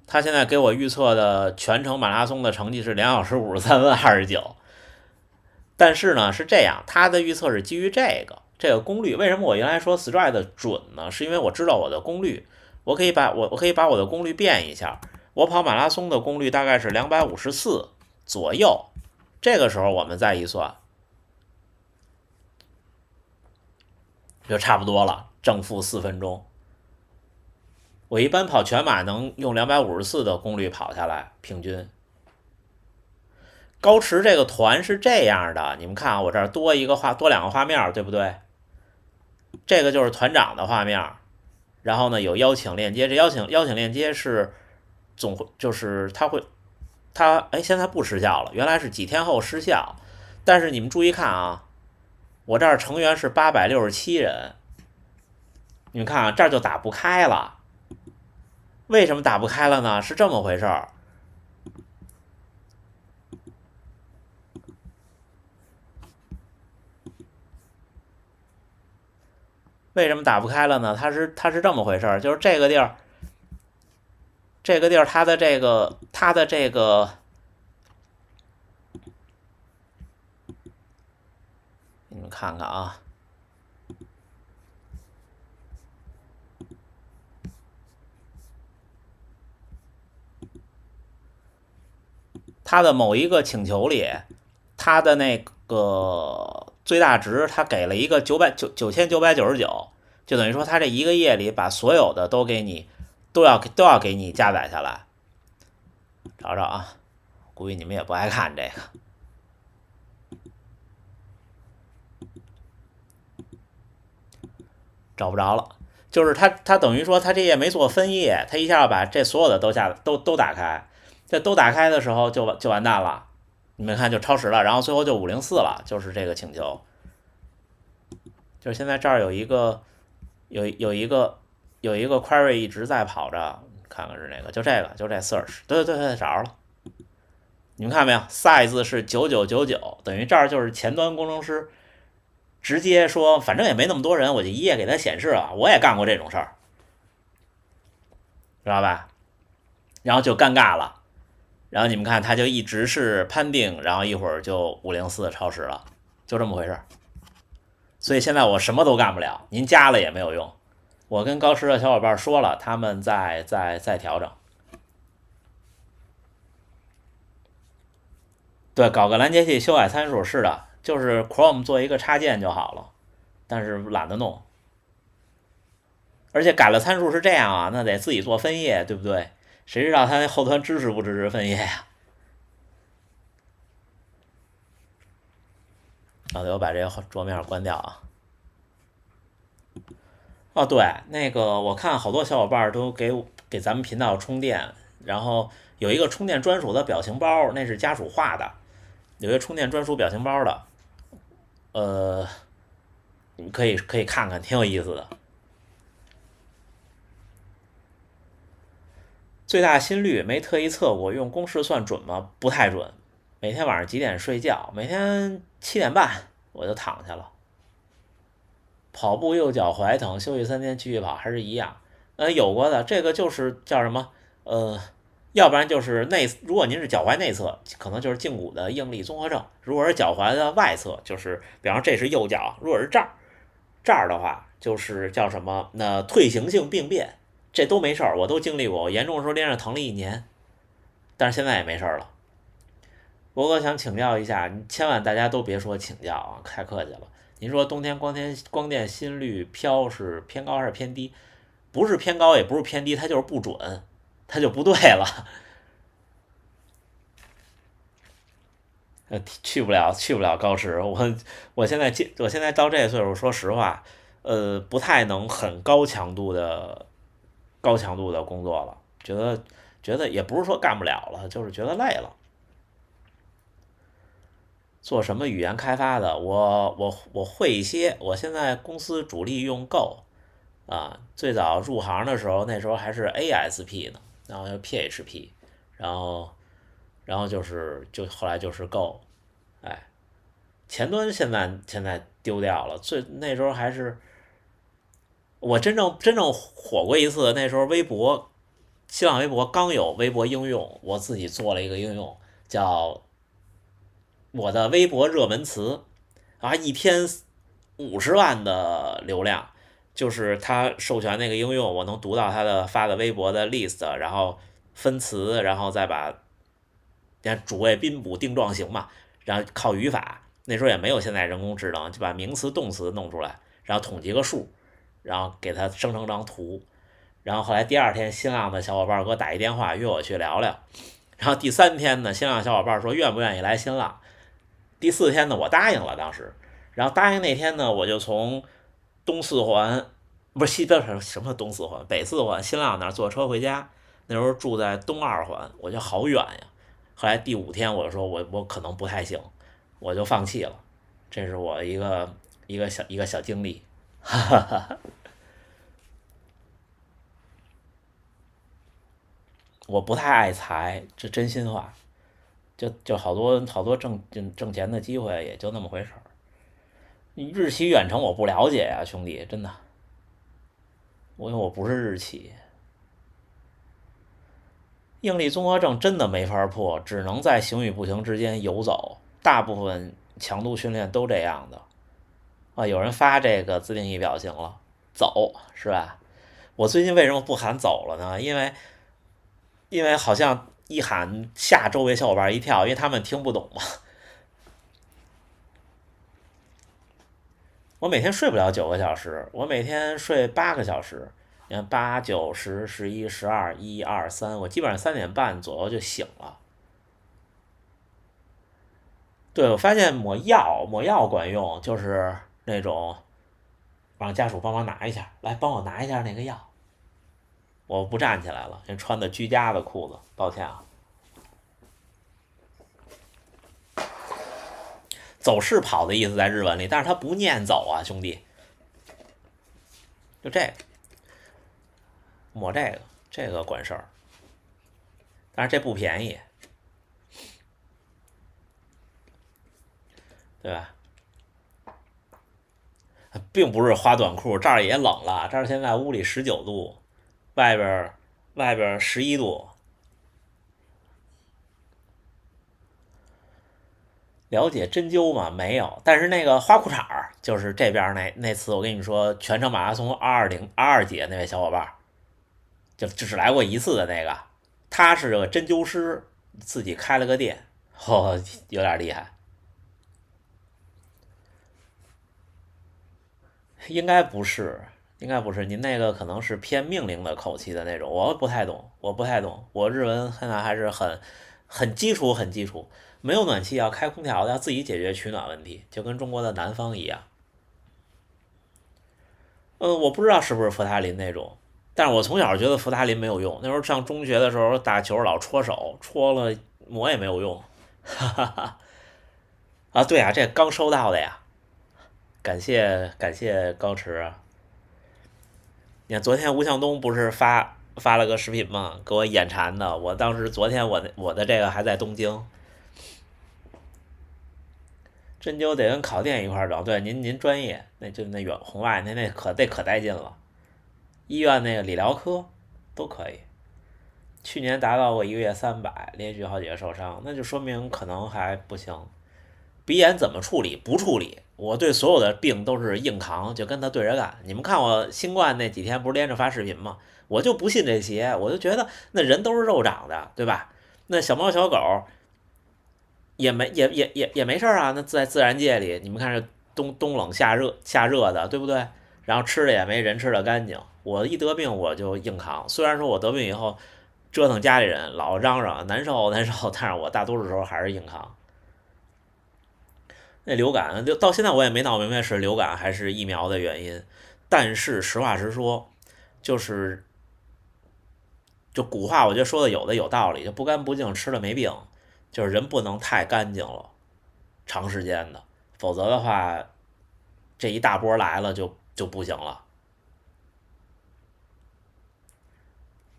他现在给我预测的全程马拉松的成绩是2小时53分29，但是呢是这样，他的预测是基于这个功率。为什么我原来说 Stride 准呢？是因为我知道我的功率，我可以把我的功率变一下。我跑马拉松的功率大概是254左右，这个时候我们再一算，就差不多了，正负4分钟。我一般跑全马能用254的功率跑下来，平均。高驰这个团是这样的，你们看啊，我这儿多2个画面，对不对？这个就是团长的画面，然后呢有邀请链接，这邀请链接是就是现在不失效了，原来是几天后失效。但是你们注意看啊，我这儿成员是867人，你们看啊，这儿就打不开了。为什么打不开了呢？是这么回事儿。为什么打不开了呢？它是这么回事儿，就是这个地儿，它的这个，你们看看啊，它的某一个请求里，它的那个最大值，它给了一个9999，就等于说它这一个页里把所有的都要给你加载下来。找找啊，估计你们也不爱看这个，找不着了。就是他等于说他这页没做分页，他一下要把这所有的都打开，这都打开的时候就完蛋了。你们看就超时了，然后最后就504了，就是这个请求。就是现在这儿有一个 query 一直在跑着，看看是哪个，就这 search， 对，找着了。你们看没有 ，size 是9999，等于这儿就是前端工程师直接说，反正也没那么多人，我就一页给他显示了。我也干过这种事儿，知道吧？然后就尴尬了。然后你们看，他就一直是判定，然后一会儿就504超时了，就这么回事儿。所以现在我什么都干不了，您加了也没有用。我跟高师的小伙伴说了，他们在调整。对，搞个拦截器修改参数是的，就是 Chrome 做一个插件就好了，但是懒得弄。而且改了参数是这样啊，那得自己做分页，对不对？谁知道他那后端支持不支持分页呀？对，我把这个桌面关掉啊。哦，对，那个我看好多小伙伴都给咱们频道充电，然后有一个充电专属的表情包，那是家属画的，有一个充电专属表情包的，你可以看看，挺有意思的。最大心率没特意测过，用公式算准吗？不太准。每天晚上几点睡觉？每天7点半我就躺下了。跑步右脚踝疼，休息3天继续跑，还是一样。有过的，这个就是叫什么？要不然就是如果您是脚踝内侧，可能就是胫骨的应力综合症；如果是脚踝的外侧，就是比方说这是右脚，如果是这儿的话，就是叫什么？那退行性病变，这都没事儿，我都经历过。我严重的时候连着疼了1年，但是现在也没事儿了。博哥想请教一下，你千万大家都别说请教啊，太客气了。您说冬天光电心率飘是偏高还是偏低？不是偏高，也不是偏低，它就是不准，它就不对了。去不了高职，我现在到这岁数，说实话，不太能很高强度的工作了，觉得也不是说干不了了，就是觉得累了。做什么语言开发的？我会一些，我现在公司主力用 Go 啊。最早入行的时候，那时候还是 ASP 呢，然后就 PHP，然后就后来就是 Go，哎，前端现在丢掉了，那时候还是我真正火过一次，那时候新浪微博刚有微博应用，我自己做了一个应用叫我的微博热门词啊，一天50万的流量，就是他授权那个应用，我能读到他的发的微博的 list，然后分词，然后再把主谓宾补定状形嘛，然后靠语法，那时候也没有现在人工智能，就把名词动词弄出来，然后统计个数，然后给它生成张图，然后后来第2天新浪的小伙伴给我打一电话约我去聊聊，然后第3天呢，新浪小伙伴说愿不愿意来新浪。第4天呢，我答应了，当时，然后答应那天呢，我就从东四环，不是什么东四环，北四环新浪那儿坐车回家，那时候住在东2环，我就好远呀。后来第5天，我就说我可能不太行，我就放弃了。这是我一个小经历，哈哈哈。我不太爱财，这真心话。就好多挣钱的机会，也就那么回事儿。日企远程我不了解呀，兄弟，真的，因为我不是日企。应力综合症真的没法破，只能在行与不行之间游走。大部分强度训练都这样的啊。有人发这个自定义表情了，走是吧？我最近为什么不喊走了呢？因为好像一喊吓周围小伙伴一跳，因为他们听不懂嘛。我每天睡不了9个小时，我每天睡8个小时。你看8、9、10、11、12、1、2、3，我基本上3点半左右就醒了。对，我发现抹药管用，就是那种让家属帮忙拿一下，来帮我拿一下那个药。我不站起来了，因为穿的居家的裤子，抱歉啊。走是跑的意思在日文里，但是他不念走啊，兄弟。就这个，抹这个管事儿，但是这不便宜，对吧？并不是花短裤，这儿也冷了，这儿现在屋里19度，外边11度。了解针灸吗？没有，但是那个花裤衩儿，就是这边那次我跟你说全程马拉松22022姐那位小伙伴，就只来过一次的那个，他是个针灸师，自己开了个店，有点厉害。应该不是，应该不是，您那个可能是偏命令的口气的那种，我不太懂，我不太懂，我日文现在还是很基础，很基础。没有暖气要开空调，要自己解决取暖问题，就跟中国的南方一样。我不知道是不是扶他林那种，但是我从小觉得扶他林没有用。那时候上中学的时候打球老戳手，戳了抹也没有用。哈哈哈。啊，对啊，这刚收到的呀，感谢高驰啊。你看昨天吴向东不是发了个视频吗？给我眼馋的。我当时昨天我的这个还在东京，针灸得跟烤电一块整。对，您专业，那就那远红外那可带劲了。医院那个理疗科都可以。去年达到过1个月300，连续好几个受伤，那就说明可能还不行。鼻炎怎么处理？不处理。我对所有的病都是硬扛，就跟他对着干。你们看我新冠那几天不是连着发视频吗？我就不信这邪，我就觉得那人都是肉长的，对吧？那小猫小狗也没事啊。那在自然界里，你们看这冬冷夏热的，对不对？然后吃的也没人吃的干净。我一得病我就硬扛，虽然说我得病以后折腾家里人，老嚷嚷难受难受，但是我大多数时候还是硬扛。那流感就到现在我也没闹明白是流感还是疫苗的原因，但是实话实说，就是就古话我觉得说的有道理，就不干不净吃了没病，就是人不能太干净了，长时间的，否则的话这一大波来了就不行了。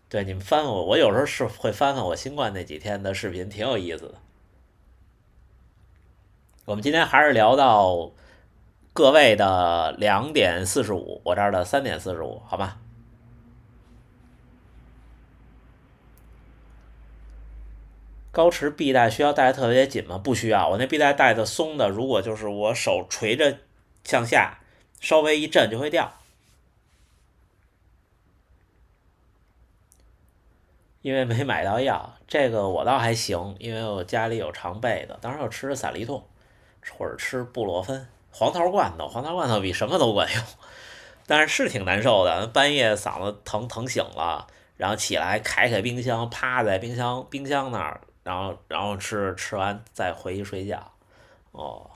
对，你们翻我有时候是会翻我新冠那几天的视频，挺有意思的。我们今天还是聊到各位的2:45，我这儿的3:45，好吧？高驰臂带需要带的特别紧吗？不需要，我那臂带带的松的，如果就是我手垂着向下，稍微一震就会掉。因为没买到药，这个我倒还行，因为我家里有常备的，当时我吃的散利痛，或者吃布洛芬、黄桃罐头比什么都管用，但是挺难受的，半夜嗓子疼醒了，然后起来开冰箱，趴在冰箱那儿，然后吃完再回去睡觉。哦，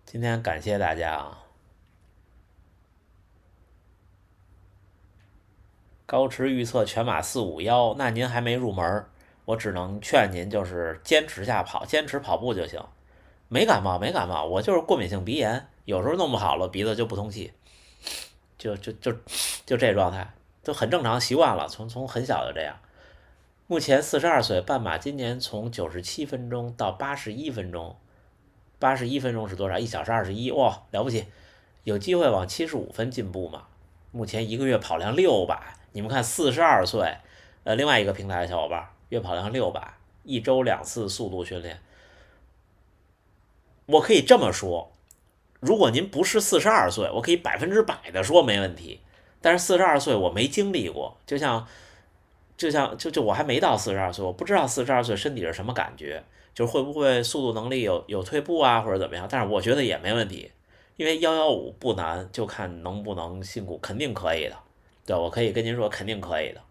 今天感谢大家啊。高驰预测全马451，那您还没入门，我只能劝您就是坚持下跑，坚持跑步就行。没感冒，没感冒，我就是过敏性鼻炎，有时候弄不好了鼻子就不通气，就这状态，都很正常，习惯了，从很小就这样。目前42岁，半马今年从97分钟到81分钟，81分钟是多少？1小时21，哇，了不起！有机会往75分进步嘛？目前1个月跑量600，你们看42岁，另外一个平台的小伙伴月跑量600，一周2次速度训练。我可以这么说，如果您不是42岁，我可以100%的说没问题。但是42岁我没经历过，就我还没到42岁，我不知道42岁身体是什么感觉，就是会不会速度能力有退步啊，或者怎么样。但是我觉得也没问题，因为115不难，就看能不能辛苦，肯定可以的。对，我可以跟您说，肯定可以的。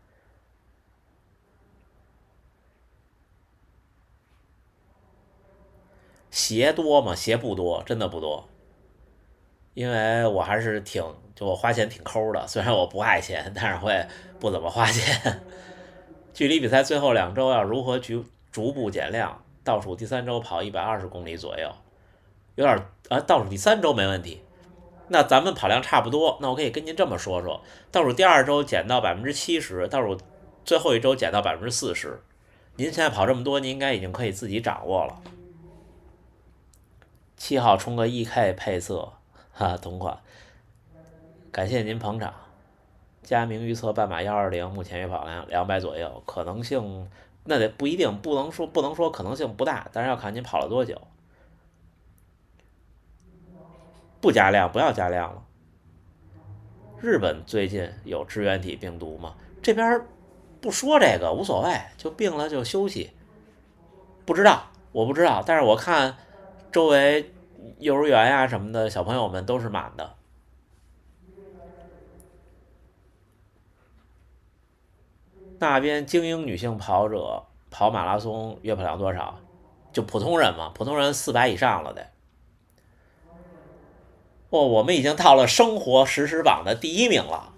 鞋多吗？鞋不多，真的不多，因为我还是就我花钱挺抠的，虽然我不爱钱，但是会不怎么花钱。距离比赛最后2周要如何逐步减量？倒数第3周跑120公里左右，有点倒数第3周没问题。那咱们跑量差不多，那我可以跟您这么说说，倒数第2周减到70%，倒数最后1周减到40%。您现在跑这么多，您应该已经可以自己掌握了。7号冲个 EK 配色，同款，感谢您捧场。佳明预测半马120，目前月跑量200左右，可能性那得不一定，不能说可能性不大，但是要看您跑了多久。不加量，不要加量了。日本最近有支原体病毒吗？这边不说这个，无所谓，就病了就休息。不知道，我不知道，但是我看周围幼儿园呀什么的小朋友们都是满的。那边精英女性跑者跑马拉松月跑量多少？就普通人嘛，普通人400以上了得。我们已经到了生活实时榜的第1名了。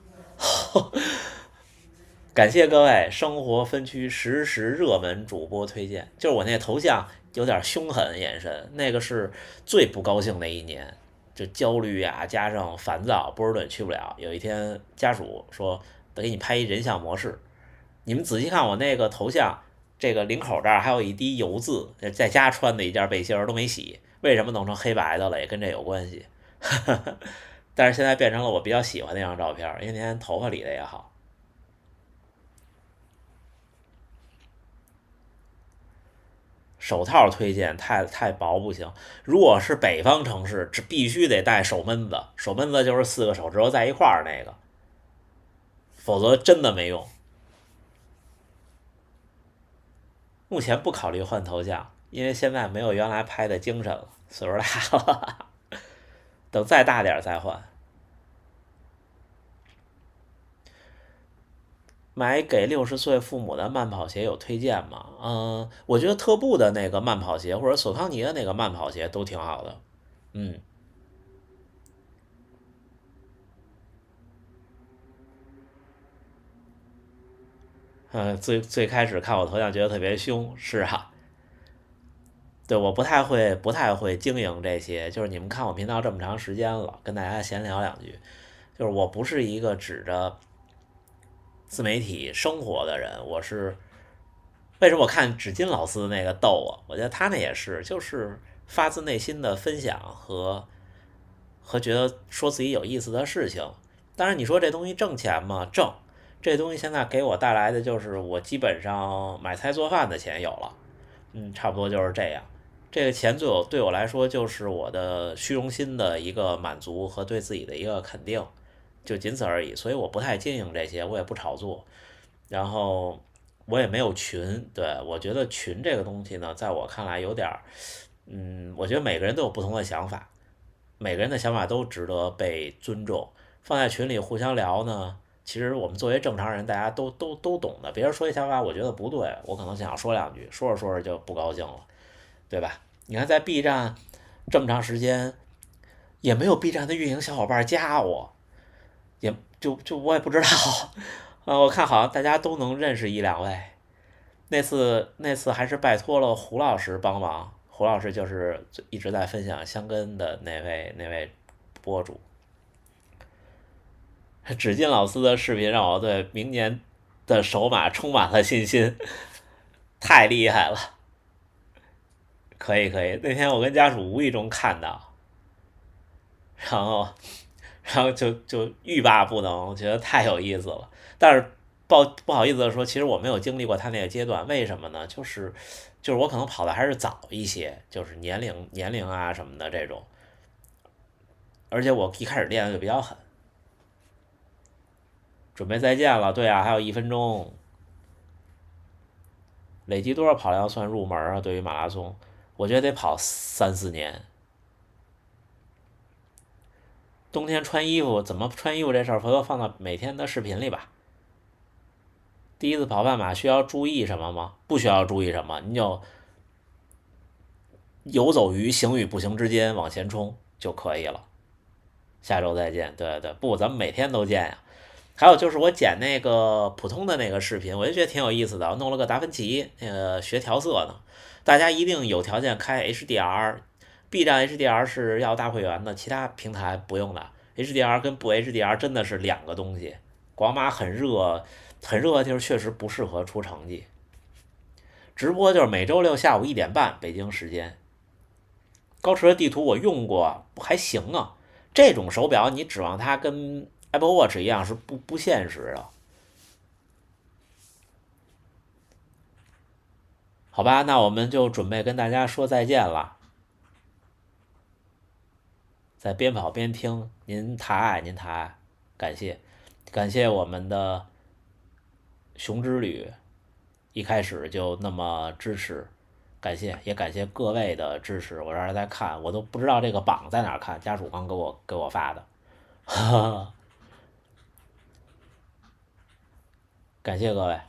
感谢各位生活分区实时热门主播推荐，就是我那头像有点凶狠眼神，那个是最不高兴的一年，就焦虑啊，加上烦躁，波士顿去不了。有一天家属说得给你拍一人像模式，你们仔细看我那个头像，这个领口这儿还有一滴油渍，在家穿的一件背心都没洗，为什么弄成黑白的了？也跟这有关系。但是现在变成了我比较喜欢那张照片，因为那天头发理的也好。手套推荐太薄不行，如果是北方城市，这必须得戴手闷子，手闷子就是4个手指头在一块儿那个，否则真的没用。目前不考虑换头像，因为现在没有原来拍的精神了，岁数大了，等再大点再换。买给60岁父母的慢跑鞋有推荐吗？我觉得特步的那个慢跑鞋或者索康尼的那个慢跑鞋都挺好的。最开始看我头像觉得特别凶，是啊，对，我不太会经营这些，就是你们看我频道这么长时间了，跟大家闲聊2句，就是我不是一个指着自媒体生活的人，为什么我看纸巾老师那个逗我觉得他那也是，就是发自内心的分享和觉得说自己有意思的事情。当然你说这东西挣钱吗？挣。这东西现在给我带来的就是我基本上买菜做饭的钱有了，差不多就是这样。这个钱对我来说就是我的虚荣心的一个满足和对自己的一个肯定，就仅此而已。所以我不太经营这些，我也不炒作，然后我也没有群。对，我觉得群这个东西呢，在我看来有点我觉得每个人都有不同的想法，每个人的想法都值得被尊重。放在群里互相聊呢，其实我们作为正常人，大家都懂的。别人说一想法，我觉得不对，我可能想要说2句，说着说着就不高兴了，对吧？你看在 B 站这么长时间，也没有 B 站的运营小伙伴加我，也就我也不知道。我看好像大家都能认识1-2位。那次还是拜托了胡老师帮忙，胡老师就是一直在分享香根的那位博主。纸巾老师的视频让我对明年的首马充满了信心，太厉害了！可以，那天我跟家属无意中看到，然后就欲罢不能，觉得太有意思了。但是不好意思的说，其实我没有经历过他那个阶段，为什么呢？就是我可能跑的还是早一些，就是年龄啊什么的这种，而且我一开始练的就比较狠。准备再见了，对啊，还有1分钟。累积多少跑量算入门啊？对于马拉松，我觉得得跑3-4年。冬天穿衣服怎么穿衣服这事儿，回头放到每天的视频里吧。第一次跑半马需要注意什么吗？不需要注意什么，你就游走于行与不行之间往前冲就可以了。下周再见。对对，不，咱们每天都见呀。还有就是我剪那个普通的那个视频，我就觉得挺有意思的，我弄了个达芬奇，那个学调色呢。大家一定有条件开 HDR，B 站 HDR 是要大会员的，其他平台不用的。HDR 跟不 HDR 真的是两个东西。广码很热，很热的地儿确实不适合出成绩。直播就是每周六下午1点半北京时间。高驰的地图我用过，还行啊。这种手表你指望它跟 Apple Watch 一样是不现实的。好吧，那我们就准备跟大家说再见了。在边跑边听，您抬爱，您抬爱，感谢，感谢我们的熊之旅一开始就那么支持，感谢，也感谢各位的支持。我这儿在看，我都不知道这个榜在哪儿看，家属刚给我发的，哈哈，感谢各位。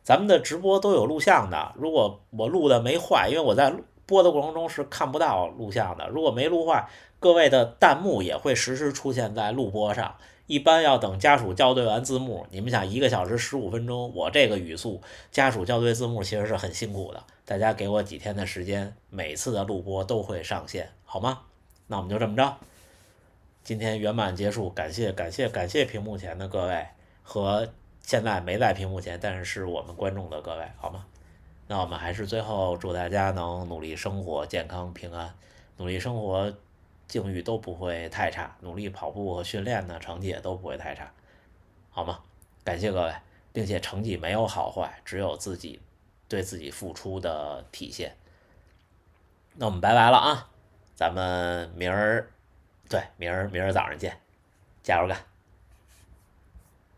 咱们的直播都有录像的，如果我录的没坏，因为我在播的过程中是看不到录像的，如果没录坏，各位的弹幕也会实时出现在录播上。一般要等家属校对完字幕，你们想1个小时15分钟，我这个语速，家属校对字幕其实是很辛苦的。大家给我几天的时间，每次的录播都会上线，好吗？那我们就这么着，今天圆满结束，感谢感谢感谢屏幕前的各位和现在没在屏幕前但是我们观众的各位，好吗？那我们还是最后祝大家能努力生活，健康平安，努力生活，境遇都不会太差，努力跑步和训练呢，成绩也都不会太差，好吗？感谢各位，并且成绩没有好坏，只有自己对自己付出的体现。那我们拜拜了啊，咱们明儿，对，明儿早上见，加油干！